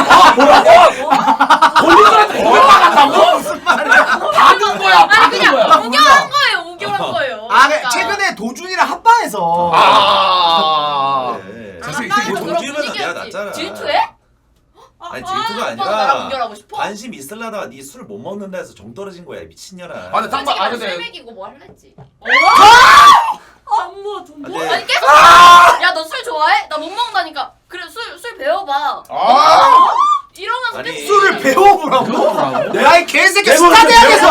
본인들한테 고백받았다고? 무슨 말이야? 받은 거야. 아니 그냥 거야. 우결한 거예요. 우결한 거예요. 아 최근에 도준이랑 합방해서 네. 저 새끼 합방에서 돈 그런 주면 내가 분위기였지. 낫잖아. 질투해? 아니 질투가 오빠가 나랑 아니라 우결하고 싶어? 관심 있을라다가 네 술 못 먹는다 해서 정 떨어진 거야 미친년아. 아 근데 딱 솔직히 아 술 근데 먹이고 뭐 할래 했지. 안 돼. 아니 계속 야 너 술 좋아해? 나 못 먹는다니까. 그래 술 배워봐. 이러면서 아니, 계속 술을 배워보라고? 배워보라고? 야, 이 개새끼 배워보라고. 스타대학에서!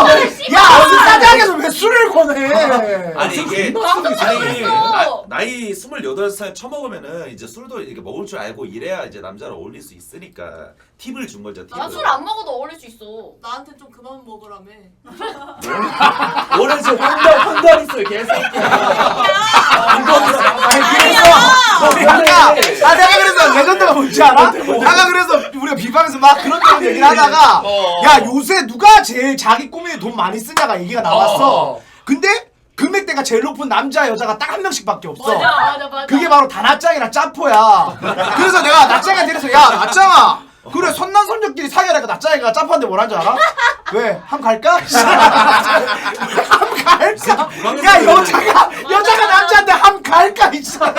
야, 스타대학에서 왜 술을 권해? 아니 이게 방금 잘했어. 나이 28살 처먹으면은 이제 술도 이렇게 먹을 줄 알고 이래야 이제 남자를 어울릴 수 있으니까 팁을 준 거죠. 팁을. 나 술 안 먹어도 어울릴 수 있어. 나한테 좀 그만 먹으라며. 원래 저 황달 있어요 개새끼야. 내가 그래서 레전드가 뭔지 알아? 내가 그래서 우리가 비방에서 막 그런 데로 얘기를 하다가 야 요새 누가 제일 자기 꾸미에 돈 많이 쓰냐가 얘기가 나왔어. 근데 금액대가 제일 높은 남자 여자가 딱 한 명씩밖에 없어. 맞아. 그게 바로 다나짱이랑 짜포야. 그래서 내가 나짱이한테 이래서 야 나짱아 그래 선남선녀끼리 사귀라니까 나짱이가 짜포한테 뭐라는 줄 알아? 왜? 함 갈까? 함 갈까? 야 여자가 남자한테 함 갈까 이 사람.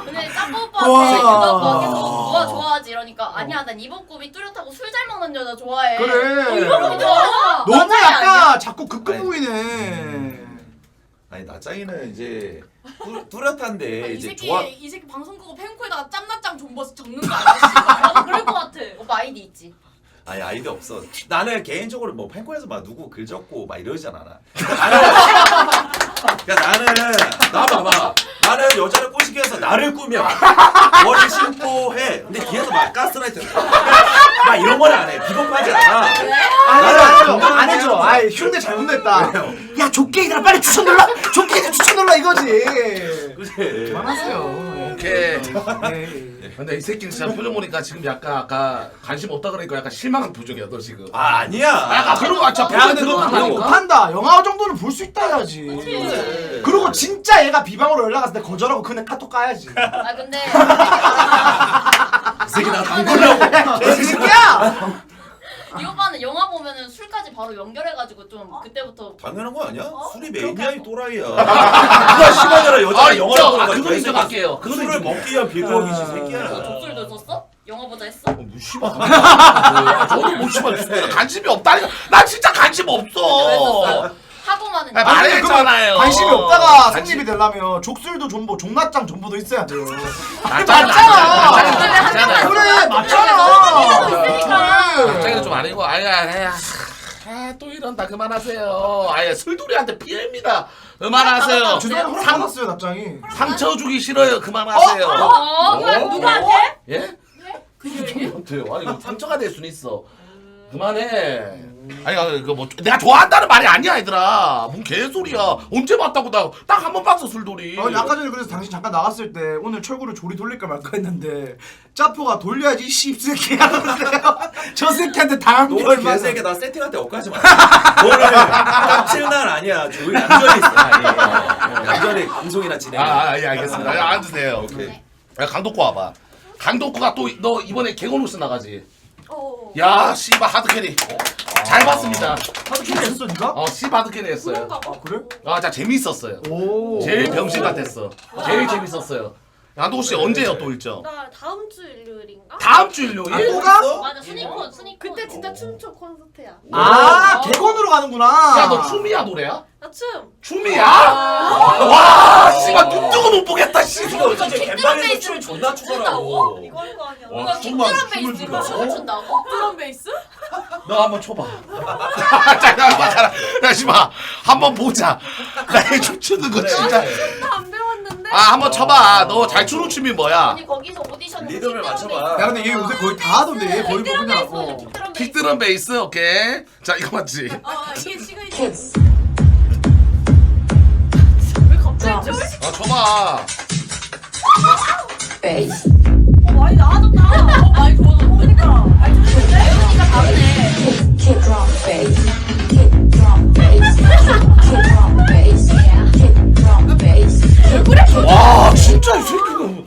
근데 짬뽕 오빠한테 유다 오빠가 계속 누가 좋아하지 이러니까 아니야 난 이번 꿈이 뚜렷하고 술 잘 먹는 여자 좋아해. 그래. 이번 꿈이 좋아. 너무 맞아요, 아니야? 약간 자꾸 극극 보이네. 아니 나짱이는 이제 뚜렷한데 이 이제 새끼 좋아. 이 새끼 방송 끄고 팬코에다가 짬나짱 존버스 적는 거 아니야? 나도 그럴 것 같아. 오빠 아이디 있지? 아니 아이디 없어. 나는 개인적으로 뭐 팬코에서 막 누구 글 적고 막 이러진 않아. 그러니까 나는 나 봐봐. 나는 여자를 꼬시기 위해서 나를 꾸며 머리 심고 해. 근데 뒤에서 막 가스라이트 막 이런 건 안 해. 비겁하지 않아. 안 해줘. 아이 흉내 잘못냈다. 야 족게이들아 빨리 추천 눌러. 족게이들 추천 눌러 이거지. 그치. 그만하세요. 오케이. 네. 근데 이 새끼는 진짜 표정 보니까 지금 약간 아까 관심 없다 그러니까 약간 실망한 표정이야 너 지금. 아니야. 아까 그런 거 진짜 야, 표정 근데 너 들어간다니까. 못한다. 영화 정도는 볼 수 있다 해야지. 그래. 그리고 진짜 얘가 비방으로 연락 왔을 때 거절하고 그냥 카톡 까야지. 아 근데 이 새끼 나 당구려고. 개새끼야. 이 오빠는 영화 보면은 술까지 바로 연결해가지고 좀 그때부터 당연한 거 아니야? 술이 메인이야 이 또라이야. 누가 심하잖아 여자가 영화를 보는 거야. 그거 인정할게요. 그거 술을 먹기 위한 빌드업이지 새끼야. 독술도 썼어? 영화 보자 했어? 무심하다. 저도 무심하다. 관심이 없다니까. 나 진짜 관심 왜 없어. 썼어? 하고만은 아, 말했잖아요. 관심이 없다가 관심- 성립이 되려면 족술도 존버, 종나짱 존버도 있어야 돼요. 맞잖아. 그래 맞잖아. 갑자기 좀 아니고 아야 또 이런다 그만하세요. 아야 술돌이한테 피해입니다. 그만하세요. 주변에 허락 받았어요 납장이. 상처 주기 싫어요. 그만하세요. 누구한테? 예? 누구한테요? 아니 이거 상처가 될 수는 있어. 그만해. 아니 그 뭐 내가 좋아한다는 말이 아니야 얘들아. 뭔 개소리야. 언제 봤다고 나 딱 한 번 봤어 술돌이. 아까 전에 그래서 당신 잠깐 나갔을 때 오늘 철구를 조리 돌릴까 말까 했는데 짜포가 돌려야지 씹새끼 하는데요. 저 새끼한테 당한 게 너가 얼마나. 개새끼 나 세팅할 때 엇가지 마. 너는 깝칠 날 아니야. 조용히 얌전히 있어. 얌전히 방송이나 진행. 예 알겠습니다. 야, 앉으세요. 오케이. 야 강덕구 와봐. 강덕구가 또 너 이번에 개건우스 나가지. 어. 야 씨바 하드캐리. 잘 봤습니다. 하드캐리 했어 니가? 씨바 하드캐리 했어요. 그런가 봐. 그래? 진짜 재밌었어요. 오. 제일 병신 같았어. 제일 재밌었어요. 양도구 씨 언제요 또 일정? 나 다음 주 일요일인가? 다음 주 일요일? 또 가? 맞아 순위콘. 그때 진짜 춤춰 콘서트야. 개건으로 가는구나. 야 너 춤이야 노래야? 나 춤. 춤이야? 와 씨발 눈 뜨고 못 보겠다 씨. gem방에서 춤을 존나 추더라고. 이거 할 거 아니야. 와, 킥드럼 베이스 이거 춤을 춘다고? 드럼 베이스? 너 한번 쳐봐. 잠깐만. 야 씨발 한번 보자. 나의 춤추는 거 진짜. 안 배웠는데. 한번 쳐봐. 너 잘 추는 춤이 뭐야? 아니 거기서 오디션 리듬을 맞춰봐. 야 근데 얘 요새 거의 다 하던데 얘 거의 뭐 그냥 킥드럼 베이스. 킥드럼 베이스 오케이. 자 이거 맞지? 이게 시그니처. 왜 갑자기 쫄? 쳐봐. 많이 나아졌다. 많이 좋아졌다. 보니까. 아니 좋은데? 배우니까 다르네. Kick drum bass, kick drum bass, kick drum bass, yeah, kick drum bass. 와 진짜 이 새끼는.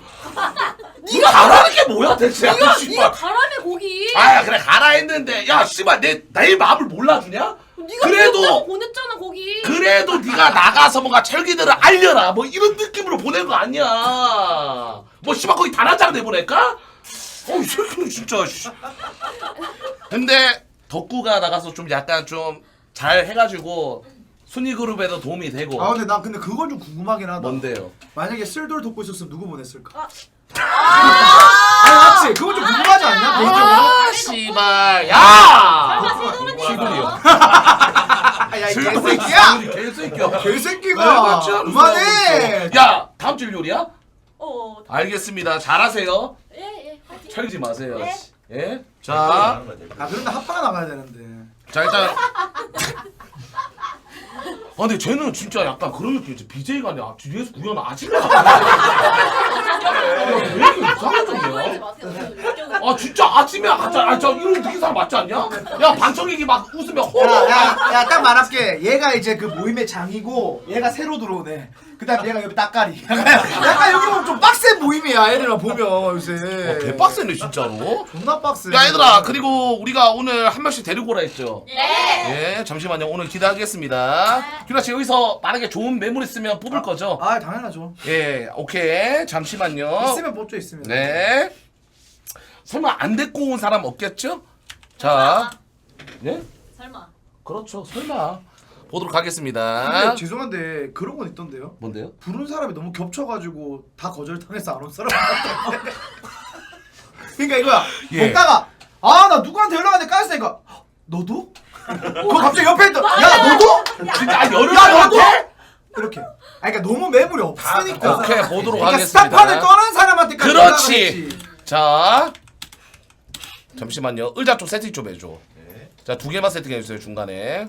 네가 잘하는 게 뭐야 대체? 네가 씨발. 가라며 거기. 그래 가라 했는데 야 씨발 내 마음을 몰라주냐? 네가 그래도 보냈잖아 거기. 그래도 네가 나가서 뭔가 철기들을 알려라 뭐 이런 느낌으로 보낸 거 아니야. 뭐 씨발 거기 단한장 내보낼까? 이 새끼는 진짜. 씨. 근데 덕구가 나가서 좀 약간 좀 잘 해가지고 순위 그룹에도 도움이 되고. 근데 난 근데 그건 좀 궁금하긴 하다. 뭔데요? 만약에 쓸돌 돕고 있었으면 누구 보냈을까? 맞지? 그거 좀 궁금하지 않냐? 개인적으로? 아 씨발 야 시골이요. 야, 이 개새끼야! 개새끼야 개새끼가! 그만해! 야 다음 주 일요일이야? 어. 알겠습니다 잘하세요 예. 화이팅. 철지 마세요 네. 예? 자 그런데 합파가 나가야 되는데. 자 일단 아 근데 쟤는 진짜 약간 그런 느낌이지 BJ가 아니라 뒤에서 구현 아직이야 왜 이렇게 이상한 점이야 아 진짜 아침에 저 이런 느낌 사람 맞지 않냐? 야 반청이기 막 웃으면 호로 야, 딱 말할게. 얘가 이제 그 모임의 장이고, 얘가 새로 들어오네. 그 다음에 얘가 여기 따까리. 약간 여기 보면 좀 빡센 모임이야, 얘네랑 보면 요새. 개빡세네 진짜로 존나 빡세. 야 얘들아 그리고 우리가 오늘 한 명씩 데리고 오라 했죠? 네. 예 잠시만요 오늘 기대하겠습니다 규라씨 여기서 만약에 좋은 매물 있으면 뽑을 거죠? 아, 당연하죠. 예 오케이 잠시만요 있으면 뽑죠, 있으면. 네 설마 안 데리고 온 사람 없겠죠? 자 예? 설마. 그렇죠 설마 보도록 하겠습니다 근데 죄송한데 그런 건 있던데요? 뭔데요? 부른 사람이 너무 겹쳐가지고 다 거절당해서 안 온 사람 같던데. 그러니까 이거야. 예. 먹다가 아 나 누구한테 연락 왔는데 까였으니까 너도? 그거 갑자기 옆에 있던 야 너도? 진짜 열흘 야 너도? 이렇게. 아 그러니까 너무 매물이 없으니까. 오케이 보도록 그러니까 하겠습니다 스타판을 떠난 사람한테까지 그렇지 자 잠시만요 의자 좀 세팅 좀 해줘 자 2개만 세팅해주세요 중간에